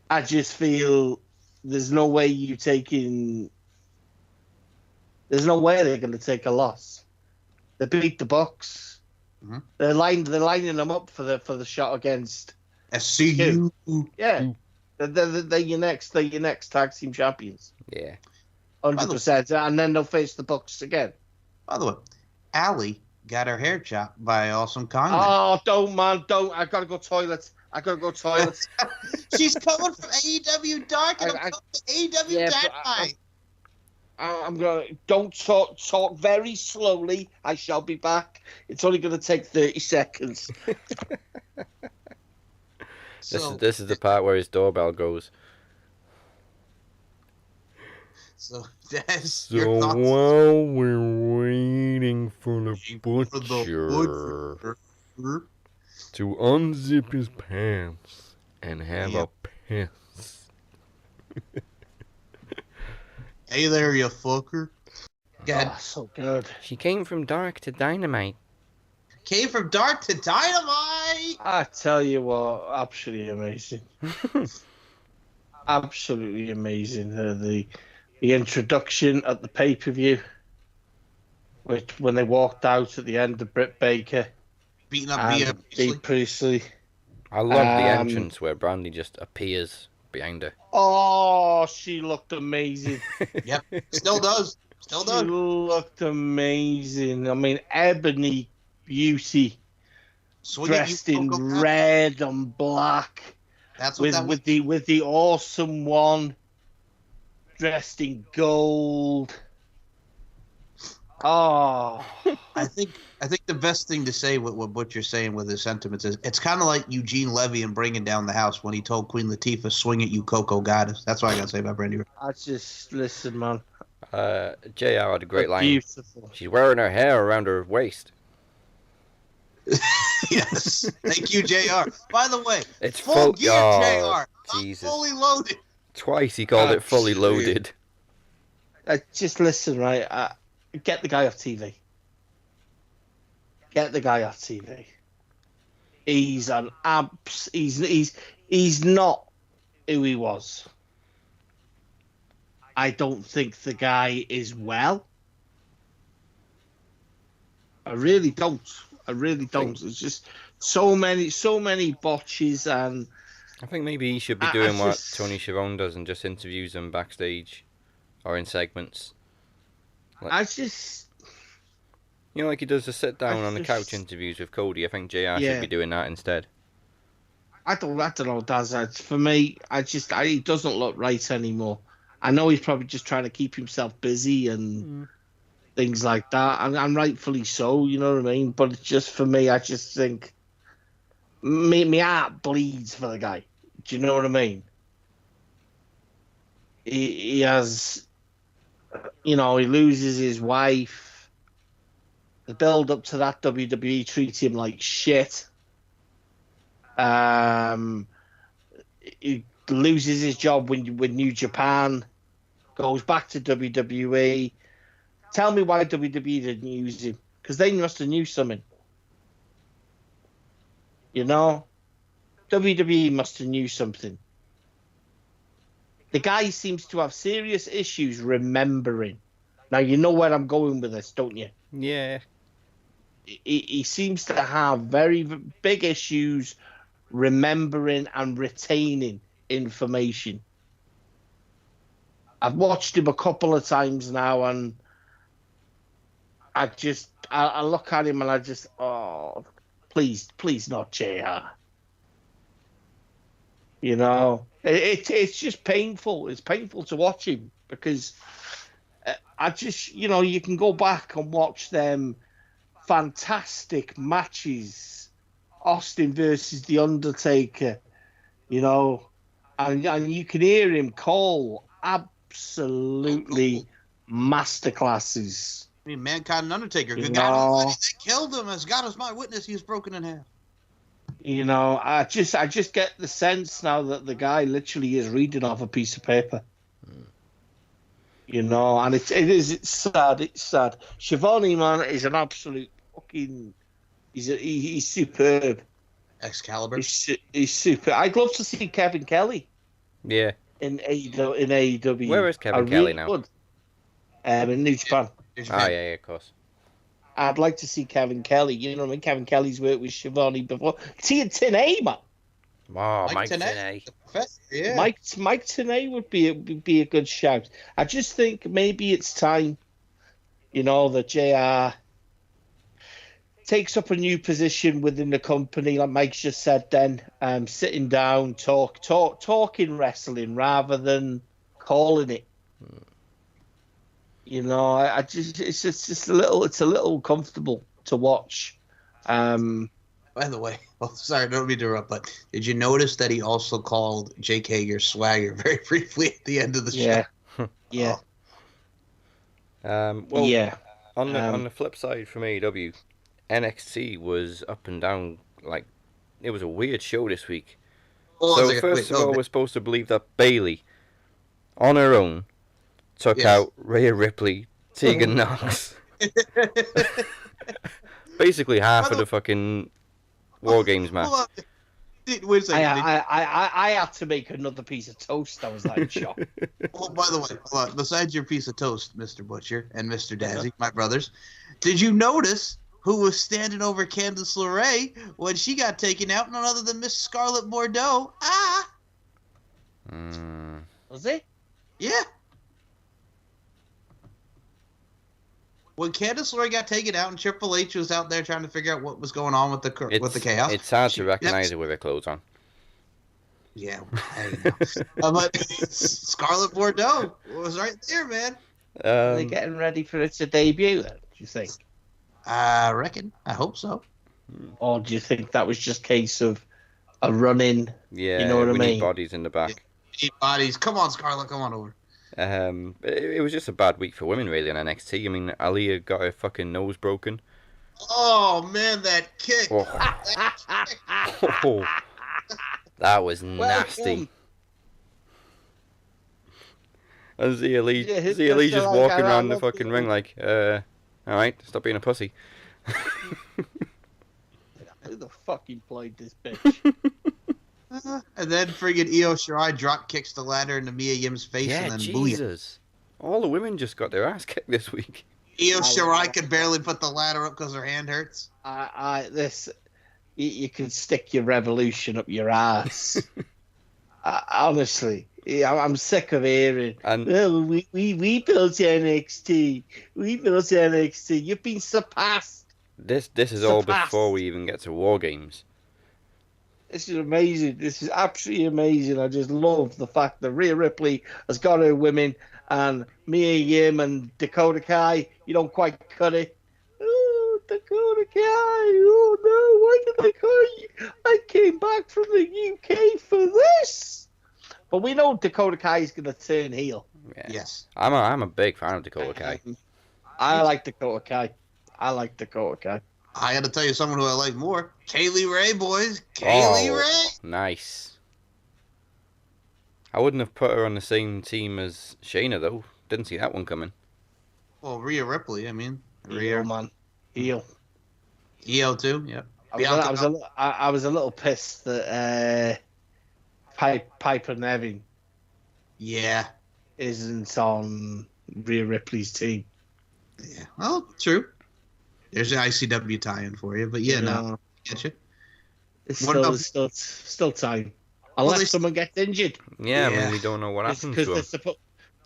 I just feel there's no way they're going to take a loss. They beat the Bucks. Mm-hmm. They're lining them up for the shot against SCU. Yeah, they're your next tag team champions. Yeah, 100%. And then they'll face the Bucks again. By the way, Allie got her hair chopped by Awesome Kong. Oh, don't. I gotta go toilet. She's coming from AEW Dark, and I'm coming to AEW Dynamite. I'm gonna don't talk very slowly. I shall be back. It's only gonna take 30 seconds. This is the part where his doorbell goes. So that's so while we're waiting for the butcher to unzip his pants and have a piss. Hey there, you fucker. Oh, so good. She came from Dark to Dynamite. Came from Dark to Dynamite! I tell you what, absolutely amazing. Absolutely amazing. The introduction at the pay-per-view, when they walked out at the end of Britt Baker. Beating up Bea Priestley. I love the entrance where Brandy just appears behind her. Oh, she looked amazing. Yep, still does. She looked amazing. I mean, ebony beauty, dressed in red and black. That's what with the awesome one dressed in gold. Oh, I think the best thing to say with what you're saying with his sentiments is it's kind of like Eugene Levy and Bringing Down the House when he told Queen Latifah, "Swing it, you Coco Goddess." That's what I gotta say about Brandy. I just listen, man. JR had a great line. Beautiful. She's wearing her hair around her waist. Yes, thank you, JR. By the way, it's full gear, JR. Jesus. Fully loaded. Twice he called it fully loaded. Just listen, right? Get the guy off TV. Get the guy off TV. He's an abs. He's not who he was. I don't think the guy is well. I really don't. It's just so many botches, and I think maybe he should be doing what Tony Schiavone does and just interviews them backstage or in segments. You know, like he does the sit down on the couch interviews with Cody. I think JR should be doing that instead. I don't know, Daz. For me, he doesn't look right anymore. I know he's probably just trying to keep himself busy and things like that, and rightfully so. You know what I mean? But it's just for me, I just think my heart bleeds for the guy. Do you know what I mean? He has, he loses his wife. The build up to that, WWE treats him like shit. He loses his job with New Japan, goes back to WWE. Tell me why WWE didn't use him, because they must have knew something. WWE must have knew something. The guy seems to have serious issues remembering. Now, you know where I'm going with this, don't you? Yeah. He seems to have very big issues remembering and retaining information. I've watched him a couple of times now, and I look at him and I just, please not JR. It's just painful. It's painful to watch him, because you can go back and watch them fantastic matches, Austin versus The Undertaker, and you can hear him call absolutely masterclasses. I mean, Mankind and Undertaker, good guy. They killed him. As God is my witness, he was broken in half. I just get the sense now that the guy literally is reading off a piece of paper. And it's sad. It's sad. Shivani, man, is an absolute fucking. He's superb. Excalibur. He's super. I'd love to see Kevin Kelly. Yeah. In AEW. Where is Kevin Kelly now? Would. In New Japan. Oh yeah, of course. I'd like to see Kevin Kelly. You know what I mean? Kevin Kelly's worked with Shivani before. TNA, man. Oh, Mike Tenay. Yeah. Mike Tenay would be a good shout. I just think maybe it's time, that JR takes up a new position within the company, like Mike's just said then, sitting down, talking wrestling rather than calling it. It's just a little comfortable to watch. By the way, sorry, don't mean to interrupt, but did you notice that he also called Jake Hager swagger very briefly at the end of the show? Yeah. On the flip side from AEW, NXT was up and down. Like, it was a weird show this week. First of all, we're supposed to believe that Bayley, on her own, took out Rhea Ripley, Tegan Knox. Basically half of the fucking War Games match. Wait a second. I had to make another piece of toast. I was like shocked. Oh, by the way, hold on. Besides your piece of toast, Mr. Butcher and Mr. Dazzy, my brothers, did you notice who was standing over Candice LeRae when she got taken out? None other than Miss Scarlett Bordeaux. Was it? Yeah. When Candice LeRae got taken out and Triple H was out there trying to figure out what was going on with the chaos. It's hard to recognize her with her clothes on. Yeah, I know. But Scarlett Bordeaux was right there, man. Are they getting ready for it to debut then, do you think? I reckon. I hope so. Or do you think that was just a case of a run-in? Yeah, you know what I mean? Need bodies in the back. Need bodies. Come on, Scarlett. Come on over. It was just a bad week for women, really, on NXT. I mean, Aaliyah got her fucking nose broken. Oh, man, that kick. Oh. That was nasty. And Zia Lee just walking around the fucking ring like, alright, stop being a pussy. Who the fuck employed this bitch? And then friggin' Io Shirai drop kicks the ladder into Mia Yim's face, and then Jesus. Booyah. All the women just got their ass kicked this week. Io Shirai could barely put the ladder up because her hand hurts. You can stick your revolution up your ass. Honestly, Yeah, I'm sick of hearing. And Well, we built NXT. We built NXT. You've been surpassed. this is all before we even get to War Games. This is amazing. This is absolutely amazing. I just love the fact that Rhea Ripley has got her women, and Mia Yim and Dakota Kai, you don't quite cut it. Oh, Dakota Kai. Oh, no. Why did they call you? I came back from the UK for this. But we know Dakota Kai is going to turn heel. Yeah. Yes. I'm a big fan of Dakota Kai. I like Dakota Kai. I got to tell you someone who I like more. Kaylee Ray, boys. Kaylee Ray. Nice. I wouldn't have put her on the same team as Shayna, though. Didn't see that one coming. Well, Rhea Ripley, I mean. Heel, man. Heel. EO too, yep. I was a little pissed that Piper Nevin isn't on Rhea Ripley's team. Yeah, well, true. There's an ICW tie-in for you, but no, get you. It's still time. Unless someone gets injured. Yeah, I mean, we don't know what happens to him.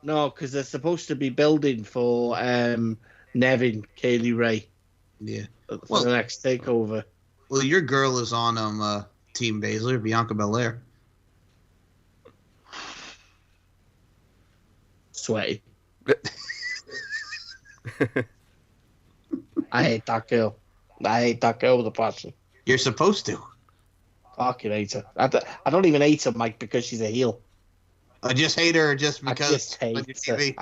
Because they're supposed to be building for Nevin, Kaylee Ray. Yeah. For the next takeover. Well, your girl is on Team Baszler, Bianca Belair. Sweaty. I hate that girl. I hate that girl with a passion. You're supposed to. Fucking hate her. I don't even hate her, Mike, because she's a heel. I just hate her just because. I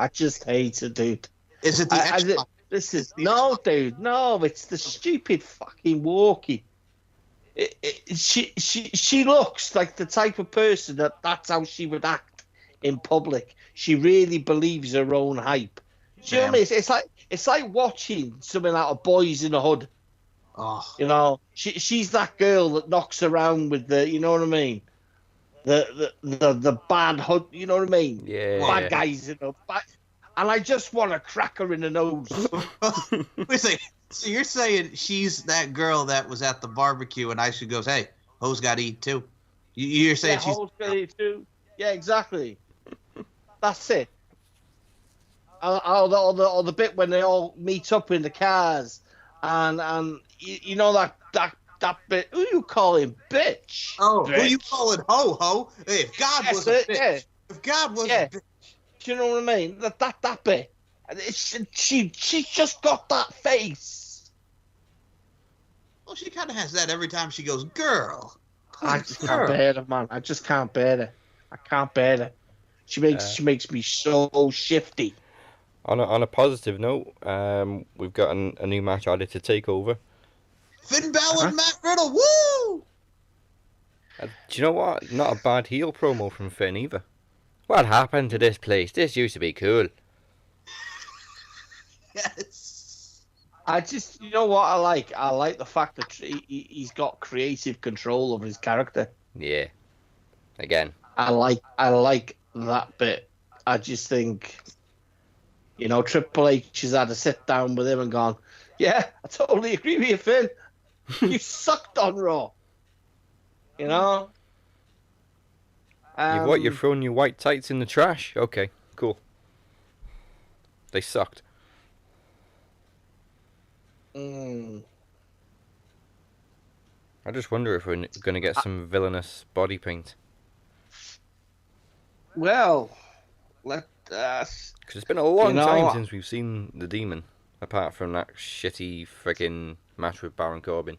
just hate her, dude. Is it the no, dude. No, it's the stupid fucking walkie. She looks like the type of person that's how she would act in public. She really believes her own hype. Do you know what I mean? It's like watching something out of Boys in the Hood. Oh. You know, she's that girl that knocks around with the, you know what I mean? The bad hood, you know what I mean? Yeah. Bad guys, you know. And I just want to crack her in the nose. Wait a second. So you're saying she's that girl that was at the barbecue and Aisha goes, "Hey, hoes got to eat too." You're saying she's hoes got to eat too. Yeah, exactly. That's it. Or the bit when they all meet up in the cars, and you know that bit. Who you calling bitch? Oh, bitch. who you calling ho? Hey, if God was a bitch. Yeah. If God was a bitch. Do you know what I mean? That bit. She's just got that face. Well, she kind of has that every time she goes, girl. I just can't bear her, man. I just can't bear her. I can't bear her. She makes me so shifty. On a positive note, we've got a new match added to TakeOver. Finn Balor and Matt Riddle, woo! Do you know what? Not a bad heel promo from Finn either. What happened to this place? This used to be cool. Yes. I just, you know what I like? I like the fact that he's got creative control over his character. Yeah. Again. I like that bit. I just think, you know, Triple H has had to sit down with him and gone, yeah, I totally agree with you, Finn. You sucked on Raw. You know? You're throwing your white tights in the trash? Okay, cool. They sucked. I just wonder if we're going to get some villainous body paint. Well, let us... Because it's been a long time since we've seen the Demon, apart from that shitty friggin' match with Baron Corbin.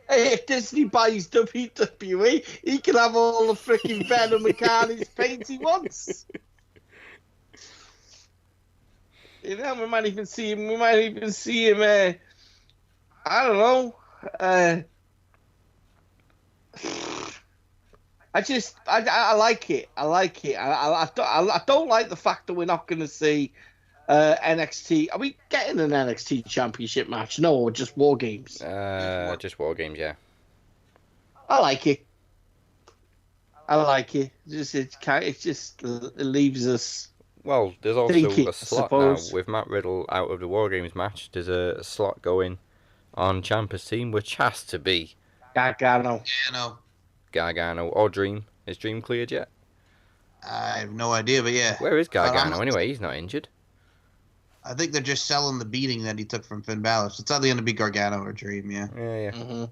Hey, if Disney buys WWE, he can have all the freaking Venom and Carnage paint he wants. You know, we might even see him. I don't know. I like it. I don't like the fact that we're not going to see NXT. Are we getting an NXT Championship match? No, or just War Games? Just War Games, yeah. I like it. It leaves us. Well, there's also thinking, a slot now with Matt Riddle out of the War Games match. There's a slot going on Ciampa's team, which has to be Gargano. Gargano or Dream. Is Dream cleared yet? I have no idea, but yeah. Where is Gargano anyway? He's not injured. I think they're just selling the beating that he took from Finn Balor. So it's either going to be Gargano or Dream, yeah. Yeah. Mm-hmm.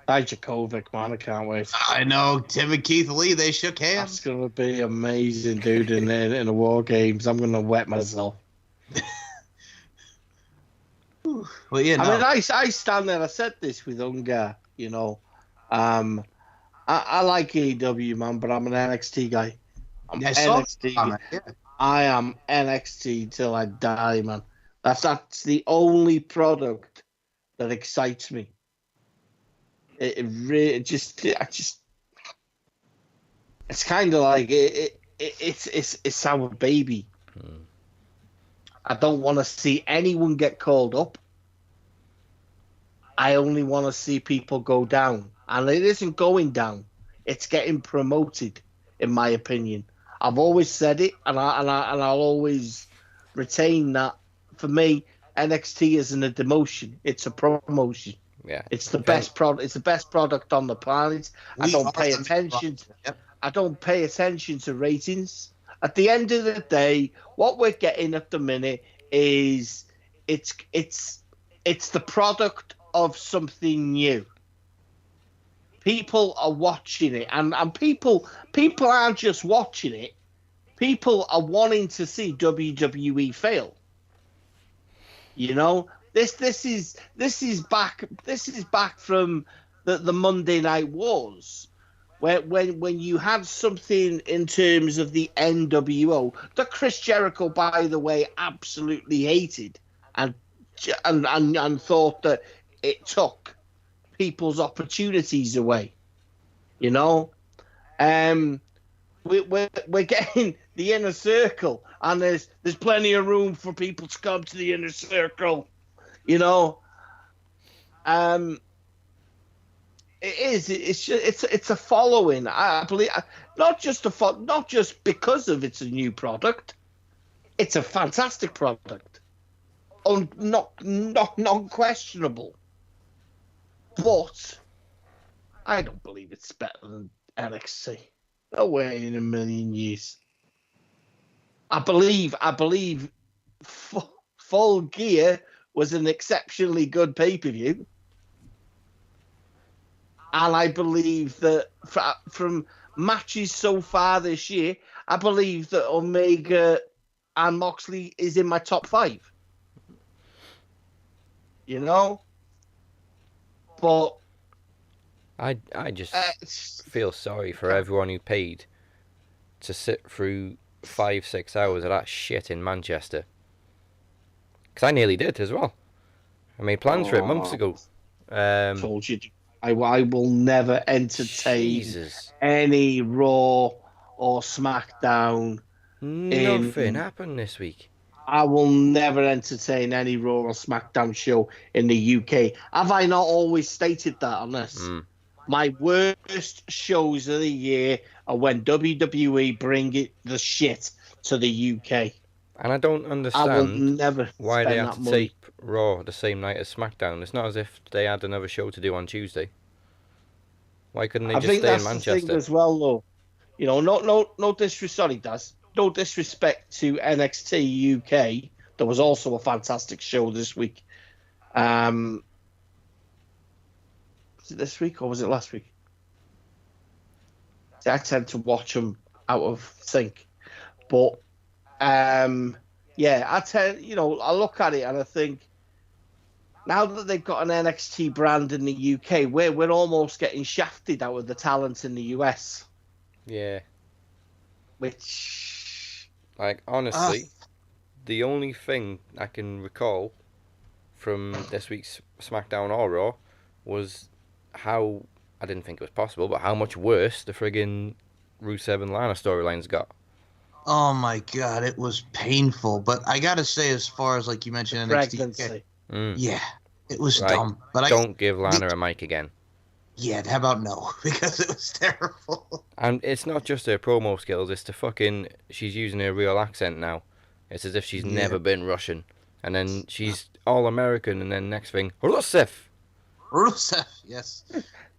Dijakovic, man, I can't wait. I know, Tim and Keith Lee, they shook hands. That's going to be amazing, dude, in the War Games. I'm going to wet myself. Well, yeah, no. I mean, I stand there. I said this with Ungar, you know. I like AEW, man, but I'm an NXT guy. I'm NXT. Yeah. I am NXT till I die, man. That's the only product that excites me. It's kind of like it's our baby. I don't want to see anyone get called up. I only want to see people go down, and it isn't going down. It's getting promoted, in my opinion. I've always said it, and I'll always retain that. For me, NXT isn't a demotion; it's a promotion. Yeah, it's the best product. It's the best product on the planet. I don't pay attention. I don't pay attention to ratings. At the end of the day, what we're getting at the minute is it's the product of something new. People are watching it, and people aren't just watching it. People are wanting to see WWE fail. You know, this is back from the Monday Night Wars, where when you had something in terms of the NWO that Chris Jericho, by the way, absolutely hated and thought that it took people's opportunities away. You know, we're getting the Inner Circle, and there's plenty of room for people to come to the Inner Circle. You know, it's a following. I believe not just because of it's a new product. It's a fantastic product. Not questionable. But I don't believe it's better than NXT. No way in a million years. I believe Full Gear was an exceptionally good pay-per-view. And I believe that from matches so far this year, I believe that Omega and Moxley is in my top 5. You know? But I just feel sorry for everyone who paid to sit through 5-6 hours of that shit in Manchester. Because I nearly did as well. I made plans for it months ago. Told you. I will never entertain any Raw or SmackDown. Nothing happened this week. I will never entertain any Raw or SmackDown show in the UK. Have I not always stated that on this? My worst shows of the year are when WWE bring the shit to the UK. And I don't understand why they have to tape Raw the same night as SmackDown. It's not as if they had another show to do on Tuesday. Why couldn't they just stay in Manchester? I think that's the thing as well, though. You know, no disrespect. Sorry, Daz. No disrespect to NXT UK. There was also a fantastic show this week. Was it this week or was it last week? See, I tend to watch them out of sync, but yeah, I look at it and I think now that they've got an NXT brand in the UK, we're almost getting shafted out of the talent in the US. Yeah. Which, like, honestly, the only thing I can recall from this week's SmackDown or Raw was how, I didn't think it was possible, but how much worse the friggin' Rusev and Lana storylines got. Oh my god, it was painful. But I gotta say, as far as like you mentioned, NXT, yeah, it was dumb. But don't give Lana a mic again. Yeah, how about no? Because it was terrible. And it's not just her promo skills; it's the fucking she's using her real accent now. It's as if she's never been Russian, and then she's all American, and then next thing, Rusev. Rusev, yes.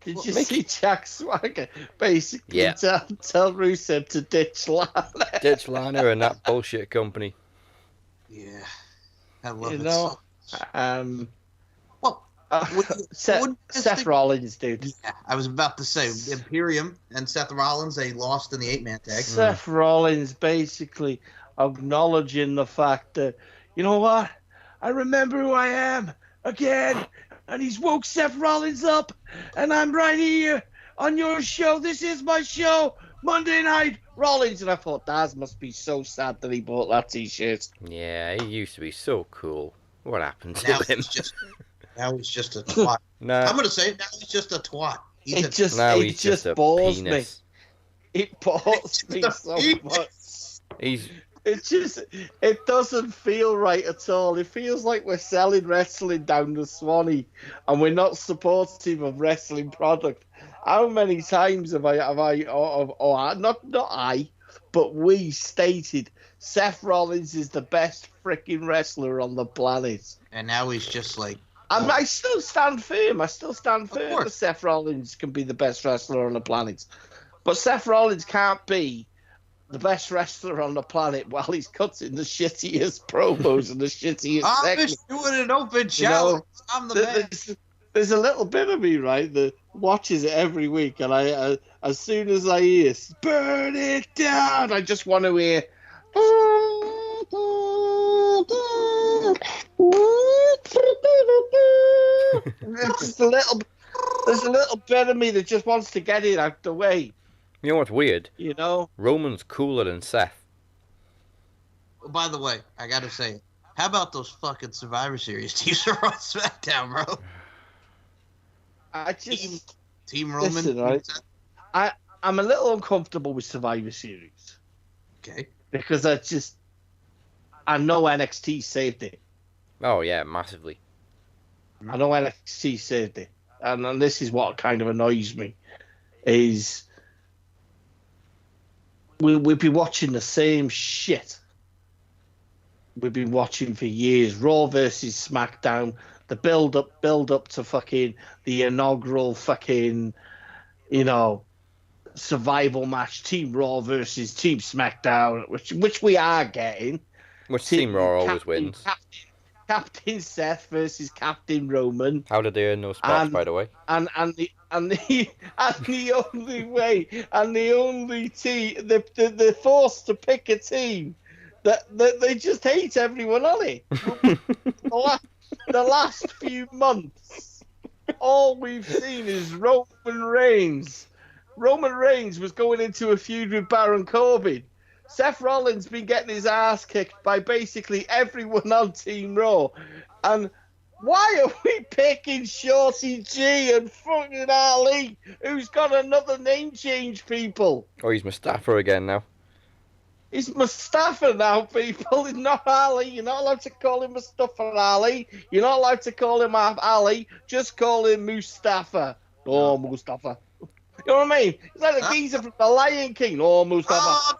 Did you see Jack Swagger basically tell Rusev to ditch Lana? Ditch Lana and that bullshit company. Yeah. I love it so much. Seth Rollins, dude. Yeah, I was about to say Imperium and Seth Rollins, they lost in the 8-man tag. Seth Rollins basically acknowledging the fact that, you know what? I remember who I am again. And he's woke Seth Rollins up. And I'm right here on your show. This is my show. Monday Night Rollins. And I thought, Daz must be so sad that he bought that t-shirt. Yeah, he used to be so cool. What happened to him? Now he's just a twat. I'm going to say now he's just a twat. It just bores me. It bores me so much. It doesn't feel right at all. It feels like we're selling wrestling down the Swanee and we're not supportive of wrestling product. How many times have but we stated Seth Rollins is the best freaking wrestler on the planet. And now he's just like, I still stand firm. That Seth Rollins can be the best wrestler on the planet. But Seth Rollins can't be the best wrestler on the planet while he's cutting the shittiest promos and the shittiest I'm just doing an open challenge. I'm the man. There's a little bit of me, right, that watches it every week. And I as soon as I hear, burn it down, I just want to hear... there's a little bit of me that just wants to get it out the way. You know what's weird? You know? Roman's cooler than Seth. By the way, I gotta say, how about those fucking Survivor Series teams are on SmackDown, bro? I just... Team Roman. Listen, right? I'm a little uncomfortable with Survivor Series. Okay. Because I know NXT saved it. Oh, yeah, massively. I know NXT saved it. And this is what kind of annoys me, is we've been watching the same shit we've been watching for years. Raw versus SmackDown, the build up to fucking the inaugural fucking, survival match, Team Raw versus Team SmackDown, which we are getting. Which Team Raw always wins. Captain Seth versus Captain Roman. How did they earn those spots, by the way? And the only way, and the only team, they're forced to pick a team that they just hate everyone on it. The last few months, all we've seen is Roman Reigns. Roman Reigns was going into a feud with Baron Corbin. Seth Rollins been getting his ass kicked by basically everyone on Team Raw. And why are we picking Shorty G and fucking Ali, who's got another name change, people? Oh, he's Mustafa again now. He's Mustafa now, people. He's not Ali. You're not allowed to call him Mustafa Ali. You're not allowed to call him Ali. Just call him Mustafa. Oh, Mustafa. You know what I mean? It's like the geezer from The Lion King. Oh, Mustafa.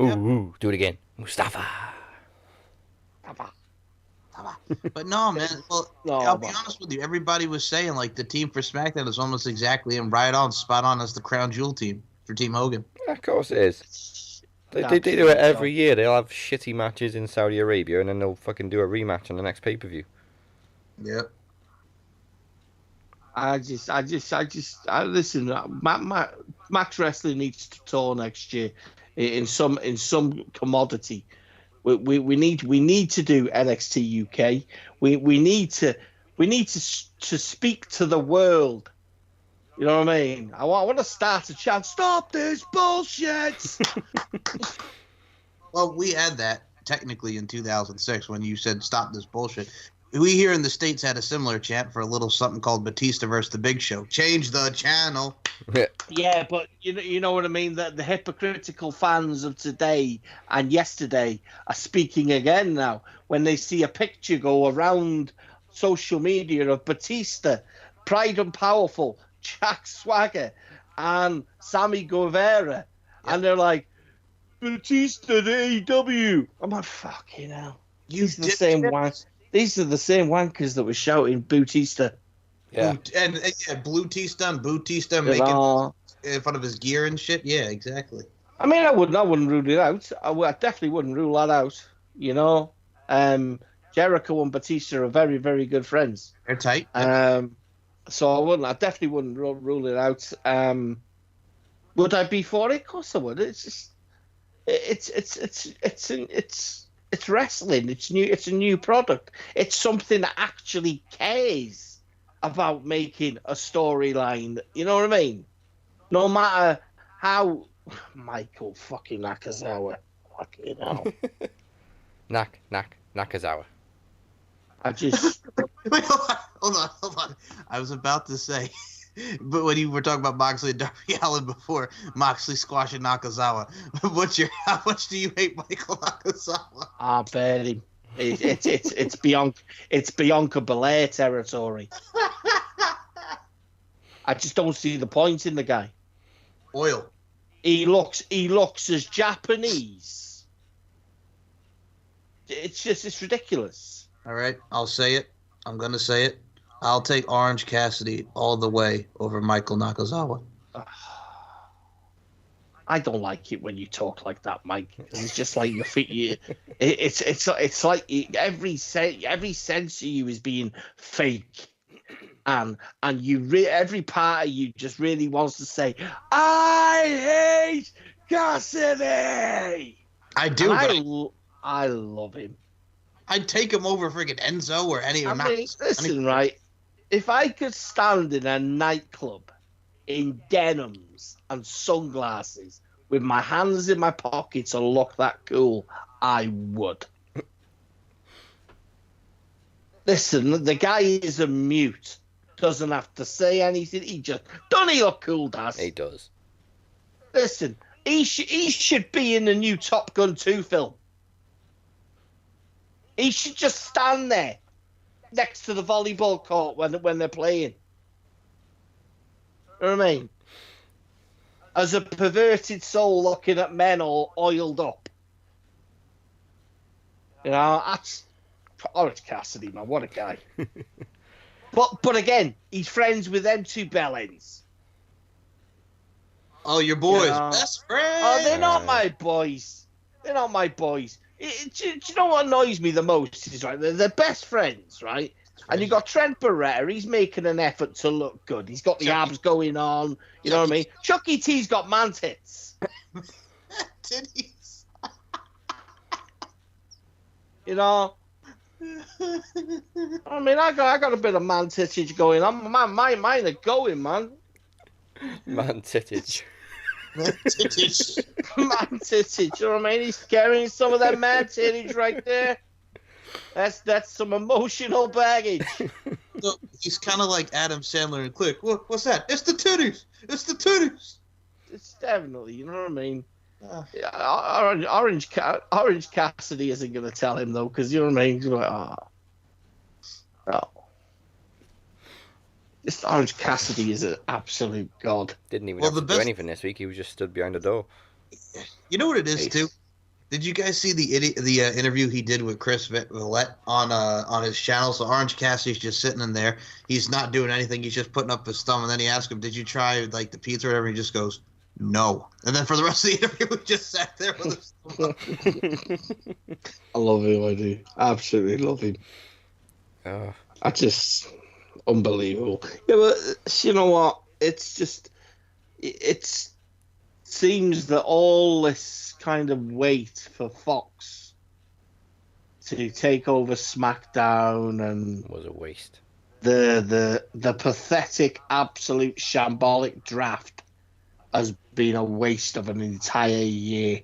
Ooh, do it again. Mustafa. But no, man. Well, I'll be honest with you. Everybody was saying, like, the team for SmackDown is almost exactly and right on, spot on as the Crown Jewel team for Team Hogan. Yeah, of course it is. They do it every year. They'll have shitty matches in Saudi Arabia, and then they'll fucking do a rematch on the next pay-per-view. Yep. I listen. Max Wrestling needs to tour next year in some commodity. We need to do NXT UK. We need to speak to the world. You know what I mean? I want to start a chant. Stop this bullshit. Well, we had that technically in 2006 when you said stop this bullshit. We here in the States had a similar chant for a little something called Batista versus the Big Show. Change the channel. Yeah, but you know what I mean? That the hypocritical fans of today and yesterday are speaking again now when they see a picture go around social media of Batista, Pride and Powerful, Jack Swagger, and Sammy Guevara. Yep. And they're like, Batista to AEW. I'm like, fucking hell. These are the same wankers that were shouting Batista. Yeah. And Blutista and Bautista making in front of his gear and shit. Yeah, exactly. I mean, I wouldn't rule it out. I definitely wouldn't rule that out. You know, Jericho and Batista are very, very good friends. They're tight. So I definitely wouldn't rule it out. Would I be for it? Of course I would. It's just, it's wrestling. It's new. It's a new product. It's something that actually cares about making a storyline. You know what I mean? No matter how Michael fucking Nakazawa. Fucking hell. Nakazawa. I just Wait, hold on. I was about to say, but when you were talking about Moxley and Darby Allin before, Moxley squashing Nakazawa, how much do you hate Michael Nakazawa? I bet him. It's Bianca Belair territory. I just don't see the point in the guy. Oil. He looks as Japanese. It's ridiculous. All right, I'll say it. I'm gonna say it. I'll take Orange Cassidy all the way over Michael Nakazawa. I don't like it when you talk like that, Mike. It's just like your feet. It's like every sense of you is being fake, and every part of you just really wants to say, "I hate Cassidy." I do. I love him. I'd take him over freaking Enzo or any. Listen, right? If I could stand in a nightclub in denims and sunglasses with my hands in my pockets and look that cool, I would. Listen, the guy is a mute. Doesn't have to say anything. Don't he look cool, Daz? He does. Listen, he should be in the new Top Gun 2 film. He should just stand there next to the volleyball court when they're playing. You know what I mean? As a perverted soul looking at men all oiled up. You know, that's Orange Cassidy, man. What a guy. But again, he's friends with them two bellends. Oh, your boys. Best friends. Oh, they're not my boys. They're not my boys. Do you know what annoys me the most is, right? They're best friends, right? And you got Trent Barretta. He's making an effort to look good. He's got the abs going on. You know what I mean? Chucky T's got man tits. Titties. You know? I mean, I got a bit of man tittage going on. Mine are going, man. Man tittage. Man titties. Man tittage. You know what I mean? He's carrying some of that man tittage right there. That's some emotional baggage. So he's kind of like Adam Sandler and Click. What's that? It's the titties. It's the titties. It's definitely, you know what I mean? Orange Cassidy isn't going to tell him, though, because you know what I mean? He's like, no. This Orange Cassidy is an absolute god. Didn't even have to do anything this week. He was just stood behind the door. You know what it is, too? Did you guys see the interview he did with Chris Villette on his channel? So Orange Cassidy's just sitting in there. He's not doing anything. He's just putting up his thumb. And then he asks him, did you try like the pizza or whatever? He just goes, no. And then for the rest of the interview, he just sat there with his thumb up. I love him. I do. Absolutely love him. I just... unbelievable. Yeah, but you know what? It's just... It seems that all this kind of wait for Fox to take over SmackDown and was a waste. The pathetic, absolute shambolic draft has been a waste of an entire year.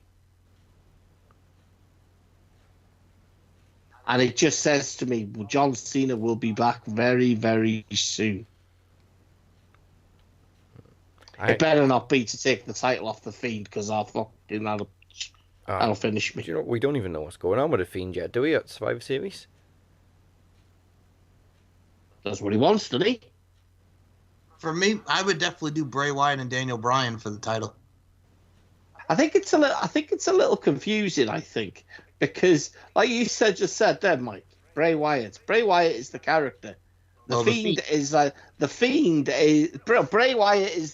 And it just says to me, well, John Cena will be back very, very soon. It better not be to take the title off the Fiend, because that'll finish me. You know, we don't even know what's going on with the Fiend yet, do we, at Survivor Series? That's what he wants, doesn't he? For me, I would definitely do Bray Wyatt and Daniel Bryan for the title. I think it's a little confusing, I think. Because, like you just said there, Mike, Bray Wyatt is the character. The Fiend is like the Fiend is Bray Wyatt is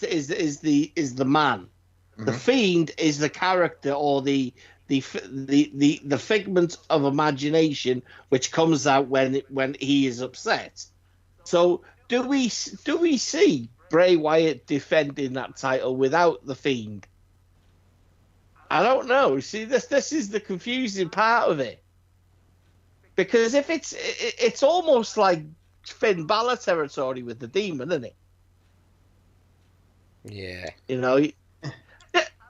the man. The Fiend is the character or the figment of imagination which comes out when he is upset. So do we see Bray Wyatt defending that title without the Fiend? I don't know. See, this is the confusing part of it, because if it's almost like Finn Balor territory with the Demon, isn't it? Yeah. You know.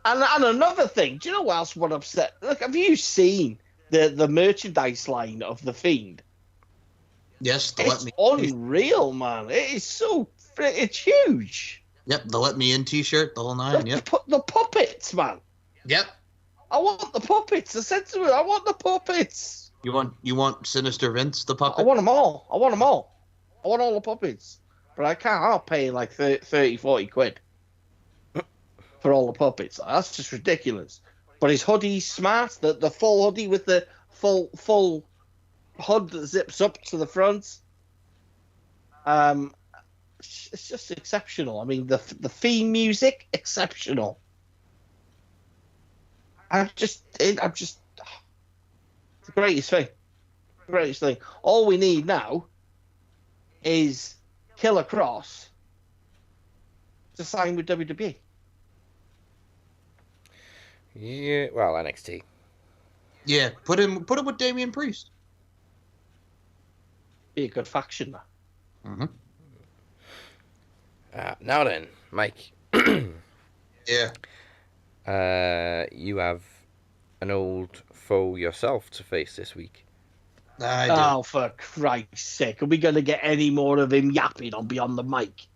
And another thing, do you know what else would upset? Look, have you seen the merchandise line of the Fiend? Yes, it's unreal, man. It's huge. Yep, the Let Me In T-shirt, the whole nine. Yep, the puppets, man. Yep. I want the puppets. I said to her, I want the puppets. You want Sinister Vince, the puppet? I want them all. I want all the puppets. But I can't. I'll pay like 30, 40 quid for all the puppets. That's just ridiculous. But his hoodie's smart. The full hoodie with the full hood that zips up to the front. It's just exceptional. I mean, the theme music, exceptional. I'm just the greatest thing. Greatest thing. All we need now is Killer Cross to sign with WWE. Yeah, well, NXT. Yeah, put him with Damian Priest. Be a good faction, that. Mm-hmm. Now then, Mike. Yeah. You have an old foe yourself to face this week. I do. Oh, for Christ's sake. Are we going to get any more of him yapping on Beyond the Mic?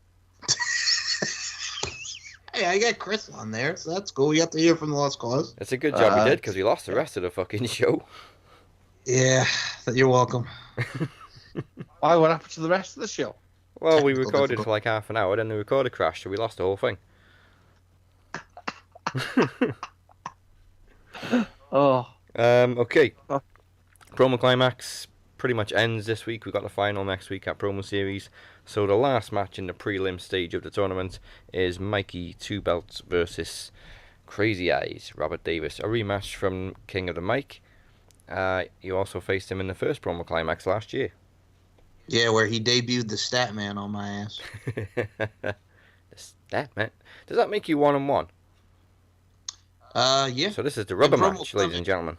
Hey, I got Chris on there, so that's cool. You have to hear from the Lost Cause. It's a good job we did, because we lost the rest of the fucking show. Yeah, you're welcome. Why? What happened to the rest of the show? Well, we recorded for like half an hour, then the recorder crashed, so we lost the whole thing. Okay. Promo Climax pretty much ends this week. We've got the final next week at Promo Series. So the last match in the prelim stage of the tournament is Mikey Two Belts versus Crazy Eyes, Robert Davis. A rematch from King of the Mic. You also faced him in the first Promo Climax last year. Yeah, where he debuted the Stat Man on my ass. The Stat Man? Does that make you 1-1? Yeah. So this is the rubber match, ladies and gentlemen.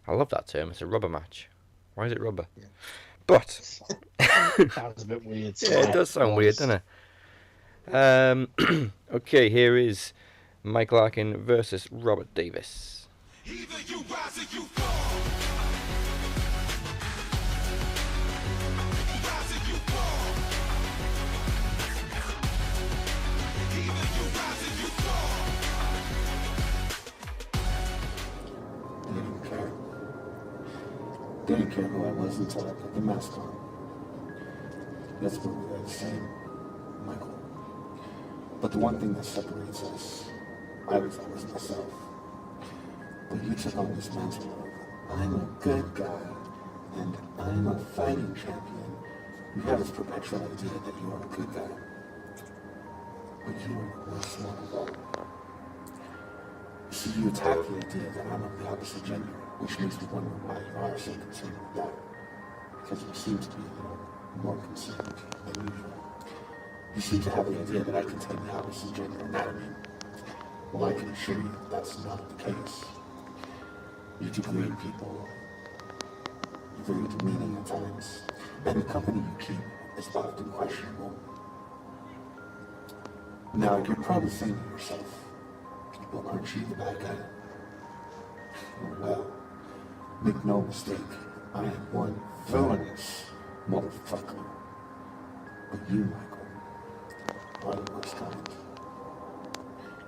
I love that term. It's a rubber match. Why is it rubber? Yeah. But sounds a bit weird. Yeah, it does sound weird, doesn't it? Okay, here is Mike Larkin versus Robert Davis. Either you rise or you fall. Rise or you fall. Either you rise or you fall. Didn't care who I was until I put the mask on. That's when we were the same, Michael. But the one thing that separates us, I was always myself. But you took on this mantle of, I'm a good guy, and I'm a fighting champion. You have this perpetual idea that you are a good guy. But you are the worst one of all. See, you attack the idea that I'm of the opposite gender, which makes me wonder why you are so concerned with that. Because you seem to be a little more concerned than usual. You seem to have the idea that I contain the opposite gender anatomy. Well, I can assure you that that's not the case. You degrade people. You're very demeaning at times. And the company you keep is often questionable. Now, you're probably saying to yourself, well, aren't you the bad guy? Well, make no mistake, I am one villainous motherfucker. But you, Michael, are the worst kind.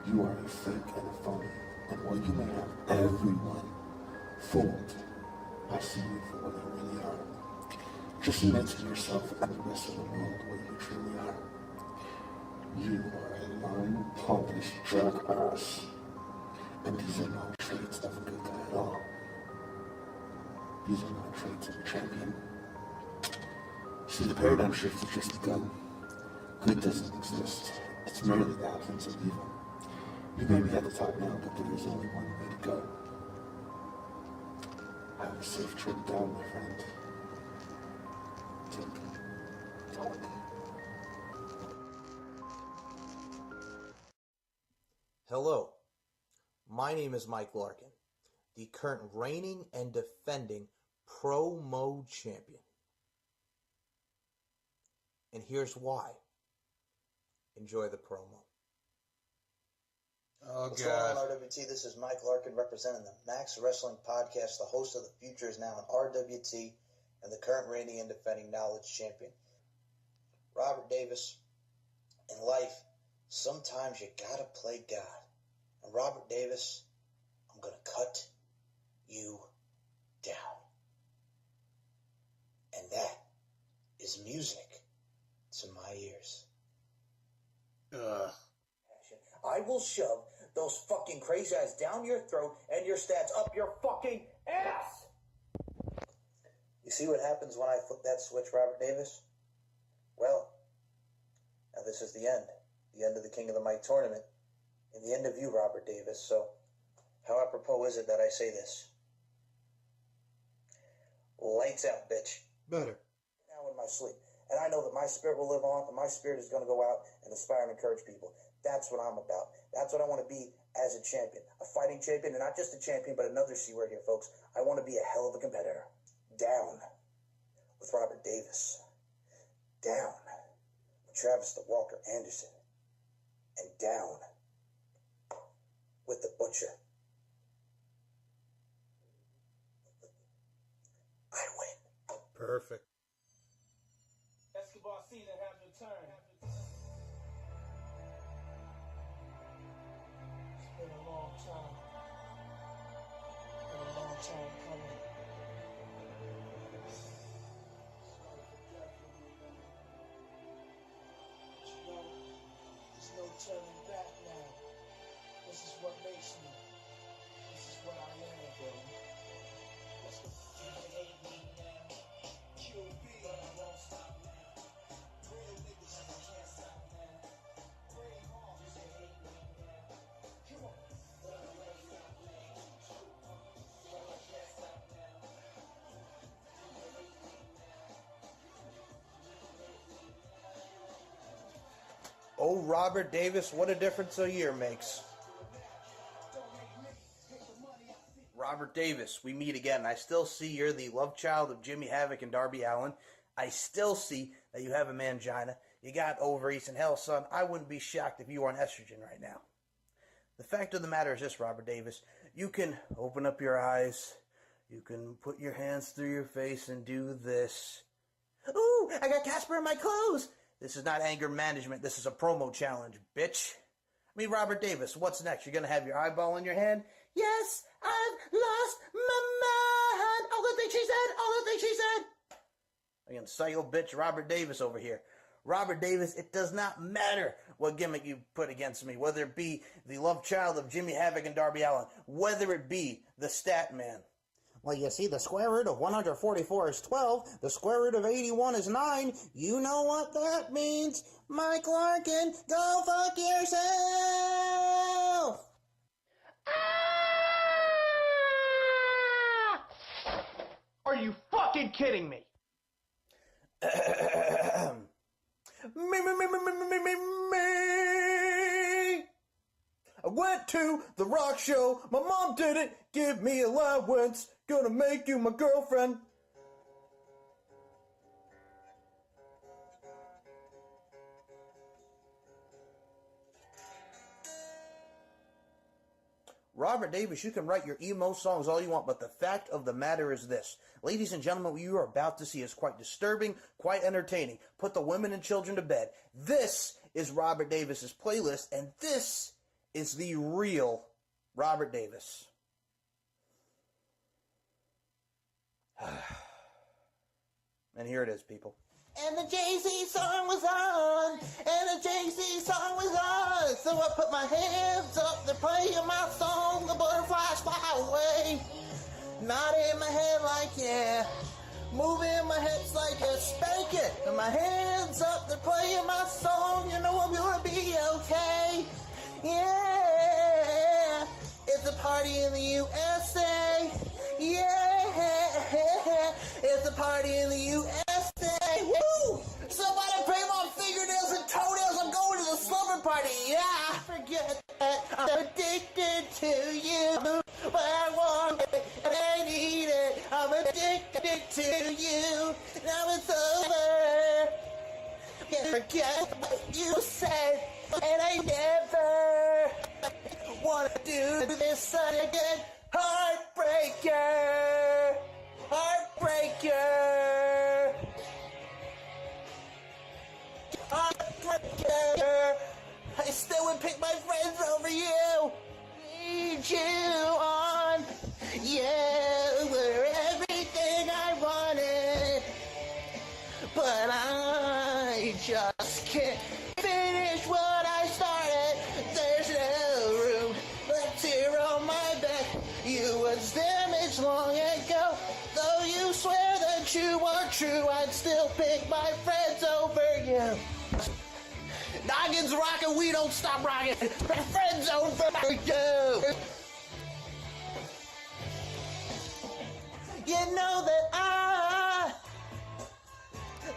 You are a fake and a phony, and while you may have everyone fooled, I see you for what you really are. Just admit to yourself and the rest of the world what you truly are. You are a lying, pompous drug ass. And these are not traits of a good guy at all. These are not traits of a champion. See, the paradigm shift has just begun. Good doesn't exist. It's merely the absence of evil. You may be at the top now, but there is only one way to go. Have a safe trip down, my friend. Take talk. Hello, my name is Mike Larkin, the current reigning and defending Pro Mode champion. And here's why. Enjoy the promo. Oh, What's going on, RWT? This is Mike Larkin representing the Max Wrestling Podcast. The host of The Future is now an RWT and the current reigning and defending Knowledge champion. Robert Davis, in life, sometimes you gotta play God. And Robert Davis, I'm gonna cut you down. And that is music to my ears. I will shove those fucking crazy eyes down your throat and your stats up your fucking ass! You see what happens when I flip that switch, Robert Davis? Well, now this is the end of the King of the Mic tournament, and the end of you, Robert Davis, so how apropos is it that I say this? Lights out, bitch. Better. Now in my sleep. And I know that my spirit will live on, and my spirit is going to go out and inspire and encourage people. That's what I'm about. That's what I want to be as a champion. A fighting champion, and not just a champion, but another C word here, folks. I want to be a hell of a competitor. Down with Robert Davis. Down with Travis the Walker Anderson. And down with the Butcher. I win. Perfect. Escobar season has returned. It's been a long time. Been a long time coming. Sorry for definitely, man. But you know, there's no turning back now. This is what makes me. This is what I am, bro. Let's go. You can hate me now. QB, but I won't stop now. Real niggas, I can't stop now. Brave heart, you can hate me now. Come on. But I won't stop now. But I can't stop now. You can hate me now. Oh, Robert Davis, what a difference a year makes. Robert Davis, we meet again. I still see you're the love child of Jimmy Havoc and Darby Allin. I still see that you have a mangina. You got ovaries, and hell, son, I wouldn't be shocked if you were on estrogen right now. The fact of the matter is this, Robert Davis. You can open up your eyes. You can put your hands through your face and do this. Ooh, I got Casper in my clothes. This is not anger management. This is a promo challenge, bitch. I mean, Robert Davis, what's next? You're going to have your eyeball in your hand? Yes, I've lost my mind. All the things she said, all the things she said. Again, psycho bitch Robert Davis over here. Robert Davis, it does not matter what gimmick you put against me, whether it be the love child of Jimmy Havoc and Darby Allin, whether it be the stat man. Well, you see, the square root of 144 is 12. The square root of 81 is 9. You know what that means. Mike Larkin, go fuck yourself! Are you fucking kidding me? Me. I went to the rock show. My mom didn't give me allowance. Gonna make you my girlfriend. Robert Davis, you can write your emo songs all you want, but the fact of the matter is this. Ladies and gentlemen, what you are about to see is quite disturbing, quite entertaining. Put the women and children to bed. This is Robert Davis's playlist, and this is the real Robert Davis. And here it is, people. And the Jay-Z song was on, and the Jay-Z song was on, so I put my hands up, they're playing my song, the butterflies fly away, not in my head like, yeah, moving my hips like a spanking, and my hands up, they're playing my song. You know I'm gonna be okay. Yeah, it's a party in the USA. Yeah, it's a party in the USA. Woo! Somebody paint my fingernails and toenails. I'm going to the slumber party. Yeah, I forget that I'm addicted to you, but I want it and I need it. I'm addicted to you. Now it's over. Can't forget what you said, and I never wanna do this again. Heartbreaker, heartbreaker, heartbreaker. I still would pick my friends over you. Need you on. You were everything I wanted, but I just can't finish what I started. There's no room left here on my bed. You was damaged long ago. Though you swear that you are true, I'd still pick my friends over you. Noggins rockin', we don't stop rockin'. Friends over you. You know that I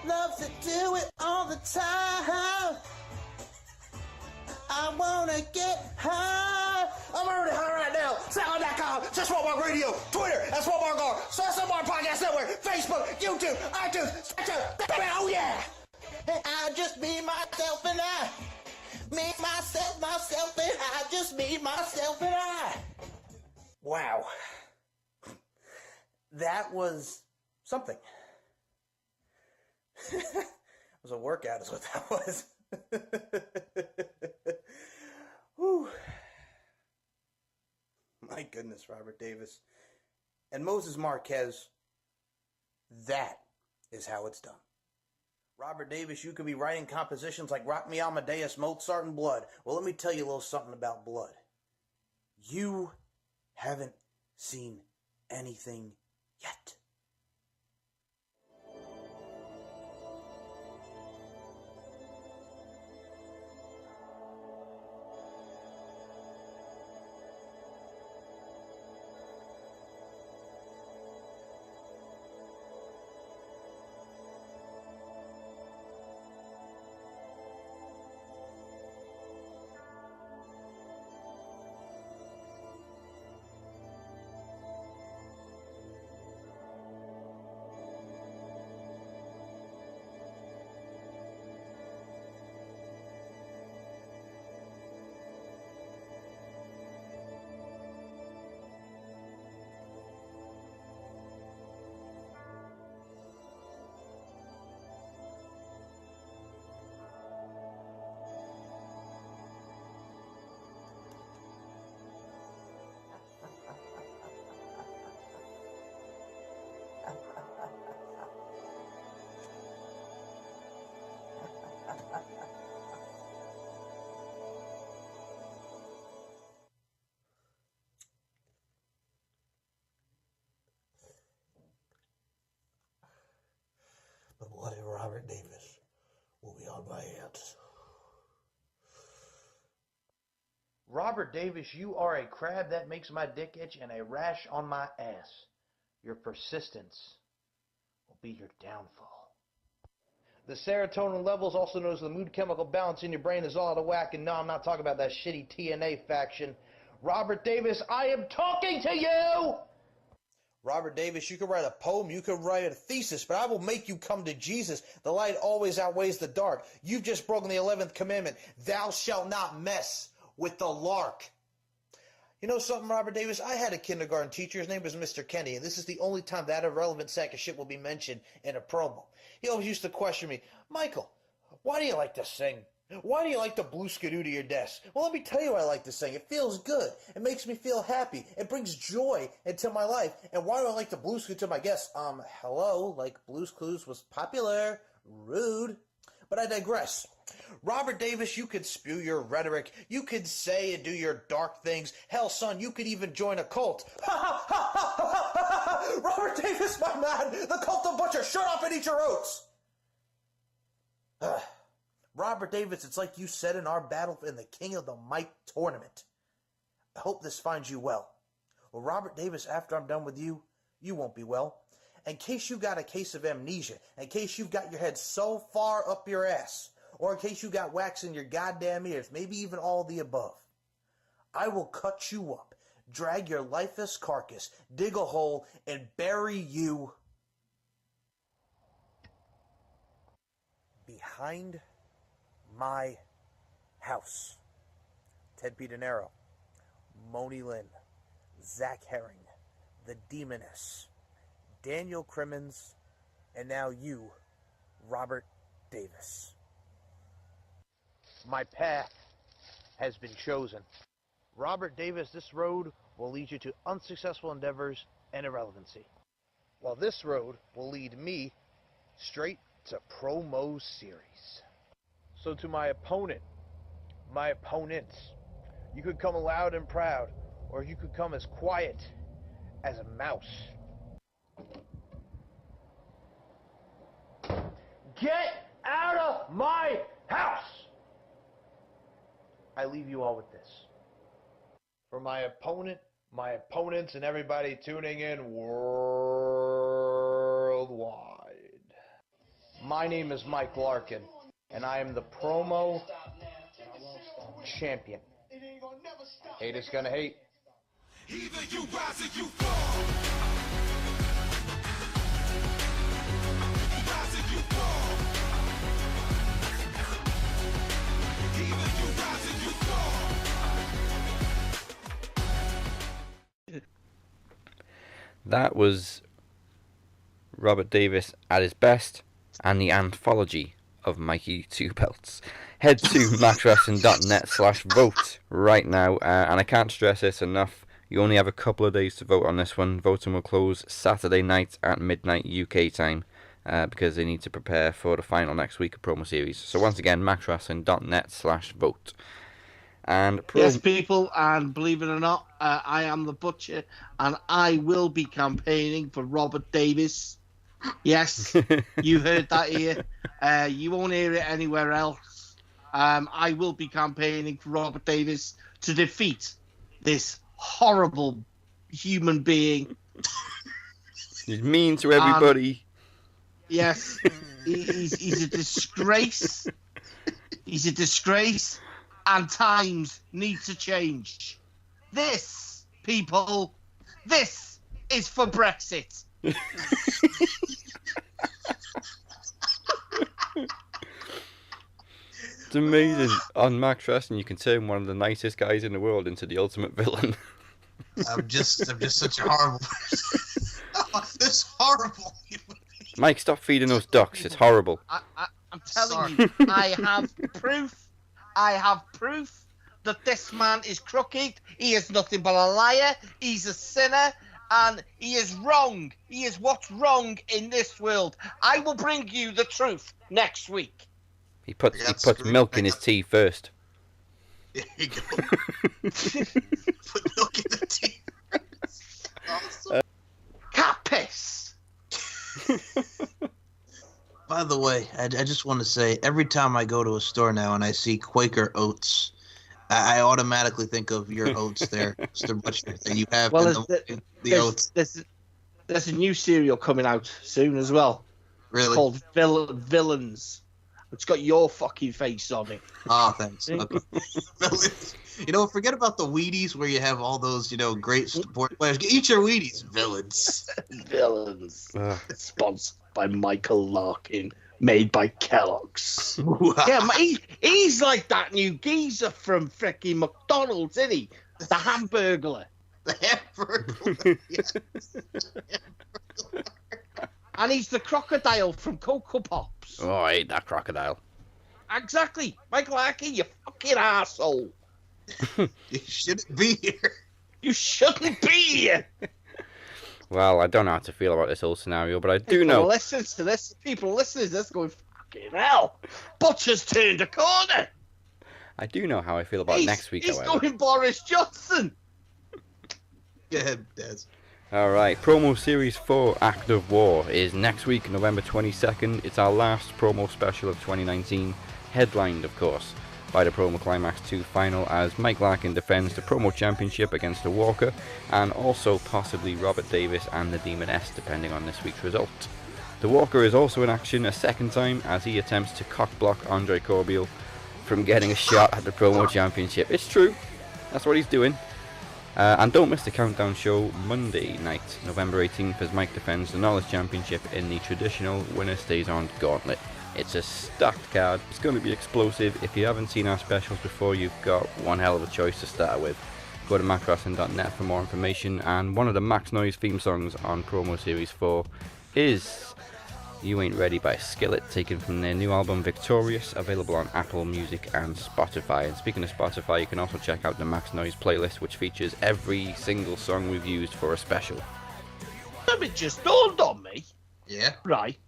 love to do it all the time. I wanna get high. I'm already high right now. Sound.com, Just Walmart Radio, Twitter, that's Walmart Gar, Walmart Podcast Network, Facebook, YouTube, iTunes, Stitcher, oh yeah. I just me, myself, and I. Me, myself, and I. Just me, myself, and I. Wow. That was something. It was a workout is what that was. Whew. My goodness, Robert Davis. And Moses Marquez, that is how it's done. Robert Davis, you could be writing compositions like Rock Me Amadeus, Mozart, and Blood. Well, let me tell you a little something about Blood. You haven't seen anything yet. The bloody Robert Davis will be on my hands. Robert Davis, you are a crab that makes my dick itch and a rash on my ass. Your persistence will be your downfall. The serotonin levels, also known as the mood chemical balance in your brain, is all out of whack. And no, I'm not talking about that shitty TNA faction. Robert Davis, I am talking to you! Robert Davis, you can write a poem, you can write a thesis, but I will make you come to Jesus. The light always outweighs the dark. You've just broken the 11th commandment. Thou shalt not mess with the lark. You know something, Robert Davis? I had a kindergarten teacher. His name was Mr. Kenny, and this is the only time that irrelevant sack of shit will be mentioned in a promo. He always used to question me, Michael, why do you like to sing? Why do you like to blue skidoo to your desk? Well, let me tell you why I like to sing. It feels good. It makes me feel happy. It brings joy into my life. And why do I like to blue skidoo to my guests? Hello, like Blue's Clues was popular, rude. But I digress. Robert Davis, you could spew your rhetoric. You could say and do your dark things. Hell, son, you could even join a cult. Robert Davis, my man! The cult of Butcher! Shut up and eat your oats! Robert Davis, it's like you said in our battle in the King of the Mic tournament. I hope this finds you well. Well, Robert Davis, after I'm done with you, you won't be well. In case you got a case of amnesia, in case you've got your head so far up your ass, or in case you got wax in your goddamn ears, maybe even all the above, I will cut you up, drag your lifeless carcass, dig a hole, and bury you behind my house. Ted Pitanero, Moni Lynn, Zach Herring, the Demoness, Daniel Crimmins, and now you, Robert Davis. My path has been chosen. Robert Davis, this road will lead you to unsuccessful endeavors and irrelevancy, while this road will lead me straight to promo series. So to my opponent, my opponents, you could come loud and proud, or you could come as quiet as a mouse. Get out of my house! I leave you all with this. For my opponent, my opponents, and everybody tuning in worldwide. My name is Mike Larkin, and I am the promo champion. Haters gonna hate. Either you rise or you fall. Rise or you fall. Either you rise or you fall. That was Robert Davis at his best and the anthology of Mikey Two Belts. Head to maxwrestling.net/vote right now, and I can't stress this enough. You only have a couple of days to vote on this one. Voting will close Saturday night at midnight UK time, because they need to prepare for the final next week of promo series. So once again, maxwrestling.net/vote. And yes, people, and believe it or not, I am the Butcher, and I will be campaigning for Robert Davis. Yes, you heard that here. You won't hear it anywhere else. I will be campaigning for Robert Davis to defeat this horrible human being. He's mean to everybody. Yes, he's a disgrace. He's a disgrace, and times need to change. This, people, this is for Brexit. It's amazing. On Max Wrestling, you can turn one of the nicest guys in the world into the ultimate villain. I'm just such a horrible person. This horrible. Mike, stop feeding those ducks. It's horrible. I'm telling you, I have proof. I have proof that this man is crooked. He is nothing but a liar. He's a sinner. And he is wrong. He is what's wrong in this world. I will bring you the truth next week. He puts milk in his tea first. There you go. Put milk in the tea first. Awesome. Cat piss. By the way, I just want to say, every time I go to a store now and I see Quaker oats, I automatically think of your oats there, Mr. Butcher, that you have the oats. There's a new cereal coming out soon as well. Really? It's called Villains. It's got your fucking face on it. Oh, thanks. Okay. Villains. You know, forget about the Wheaties where you have all those, great sport players. Eat your Wheaties. Villains. Villains. Sponsored by Michael Larkin. Made by Kellogg's. Yeah, he's like that new geezer from frickin' McDonald's, isn't he? The Hamburglar. The Hamburglar, yes. And he's the crocodile from Cocoa Pops. Oh, I hate that crocodile. Exactly. Michael Larkin, you fucking arsehole. You shouldn't be here. You shouldn't be here. Well, I don't know how to feel about this whole scenario, but I do know. People listening to this going, fucking hell, Butcher's turned a corner. I do know how I feel about next week, He's however. going Boris Johnson. Go ahead, Daz. Alright, Promo Series 4 Act of War is next week, November 22nd. It's our last promo special of 2019, headlined, of course, by the Promo Climax 2 final as Mike Larkin defends the Promo Championship against the Walker, and also possibly Robert Davis and the Demon S, depending on this week's result. The Walker is also in action a second time as he attempts to cockblock Andre Corbiel from getting a shot at the Promo Championship. It's true, that's what he's doing. And don't miss the Countdown show Monday night, November 18th, as Mike defends the Knowledge Championship in the traditional winner stays on gauntlet. It's a stacked card, it's going to be explosive. If you haven't seen our specials before, you've got one hell of a choice to start with. Go to maxwrestling.net for more information, and one of the Max Noise theme songs on Promo Series 4 is You Ain't Ready by Skillet, taken from their new album Victorious, available on Apple Music and Spotify. And speaking of Spotify, you can also check out the Max Noise playlist, which features every single song we've used for a special. It just dawned on me. Yeah? Right.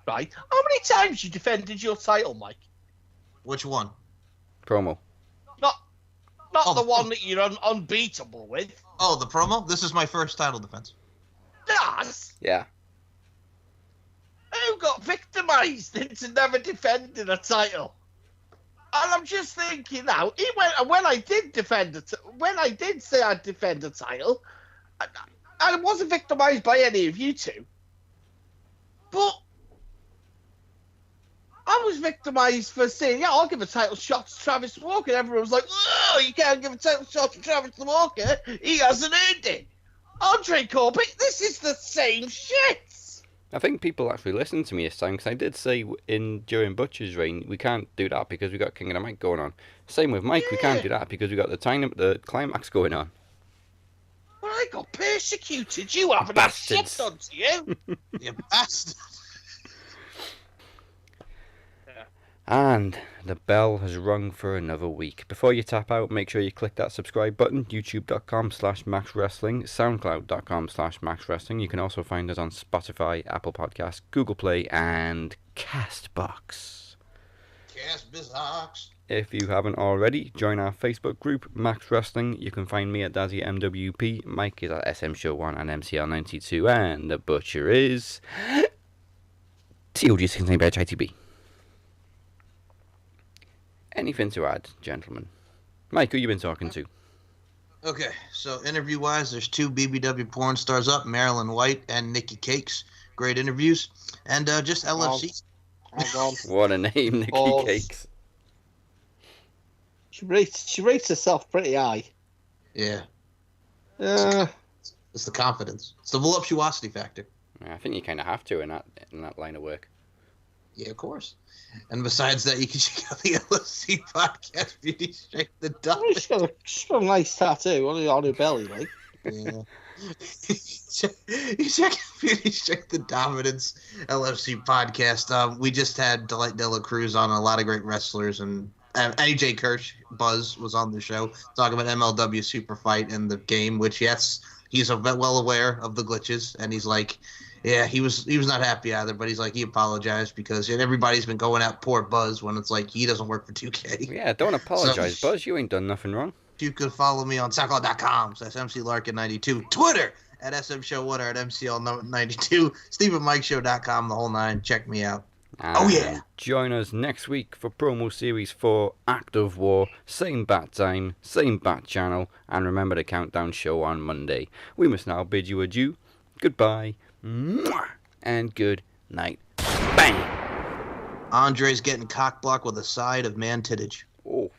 How many times you defended your title, Mike? Which one? Promo. Not the one that you're unbeatable with. Oh, the promo? This is my first title defense. Yes. Yeah. Who got victimised into never defending a title? And I'm just thinking now, when I did say I'd defend a title, I wasn't victimised by any of you two. But I was victimised for saying, yeah, I'll give a title shot to Travis Walker. And everyone was like, oh, you can't give a title shot to Travis Walker. He hasn't earned it. Andre Corbett, this is the same shit. I think people actually listened to me this time, because I did say during Butcher's reign, we can't do that because we got King of the Mic going on. Same with Mike, we can't do that because we got the climax going on. Well, I got persecuted. You haven't had shit done to you. You bastard. And the bell has rung for another week. Before you tap out, make sure you click that subscribe button, youtube.com/maxwrestling, soundcloud.com/maxwrestling. You can also find us on Spotify, Apple Podcasts, Google Play, and Castbox. If you haven't already, join our Facebook group, Max Wrestling. You can find me at Dazzy MWP, Mike is at SM Show 1 and MCL92, and the Butcher is TOG16 Anything to add, gentlemen? Mike, who you been talking to? Okay, so interview-wise, there's two BBW porn stars up, Marilyn White and Nikki Cakes. Great interviews. And just LFC. What a name, Nikki Cakes. She rates herself pretty high. Yeah. It's the confidence. It's the voluptuosity factor. Yeah, I think you kind of have to in that line of work. Yeah, of course. And besides that, you can check out the LFC podcast, Beauty Strength the Dominance. She's got a nice tattoo on her belly, like. Yeah. You check out Beauty Strength the Dominance LFC podcast. We just had Delight De La Cruz on, a lot of great wrestlers, and AJ Kirsch, Buzz, was on the show talking about MLW Super Fight and the game, which, yes, he's well aware of the glitches, and he's like, yeah, he was not happy either, but he's like, he apologized because everybody's been going at poor Buzz when it's like he doesn't work for 2K. Yeah, don't apologize, Buzz. You ain't done nothing wrong. You could follow me on SoundCloud.com, so that's MCLarkin92, Twitter at SMShow1 or at MCL92, StephenMikeShow.com, the whole nine. Check me out. And yeah. Join us next week for Promo Series 4 Act of War. Same bat time, same bat channel, and remember the Countdown show on Monday. We must now bid you adieu. Goodbye. And good night. Bang! Andre's getting cock blocked with a side of man tittage. Oh.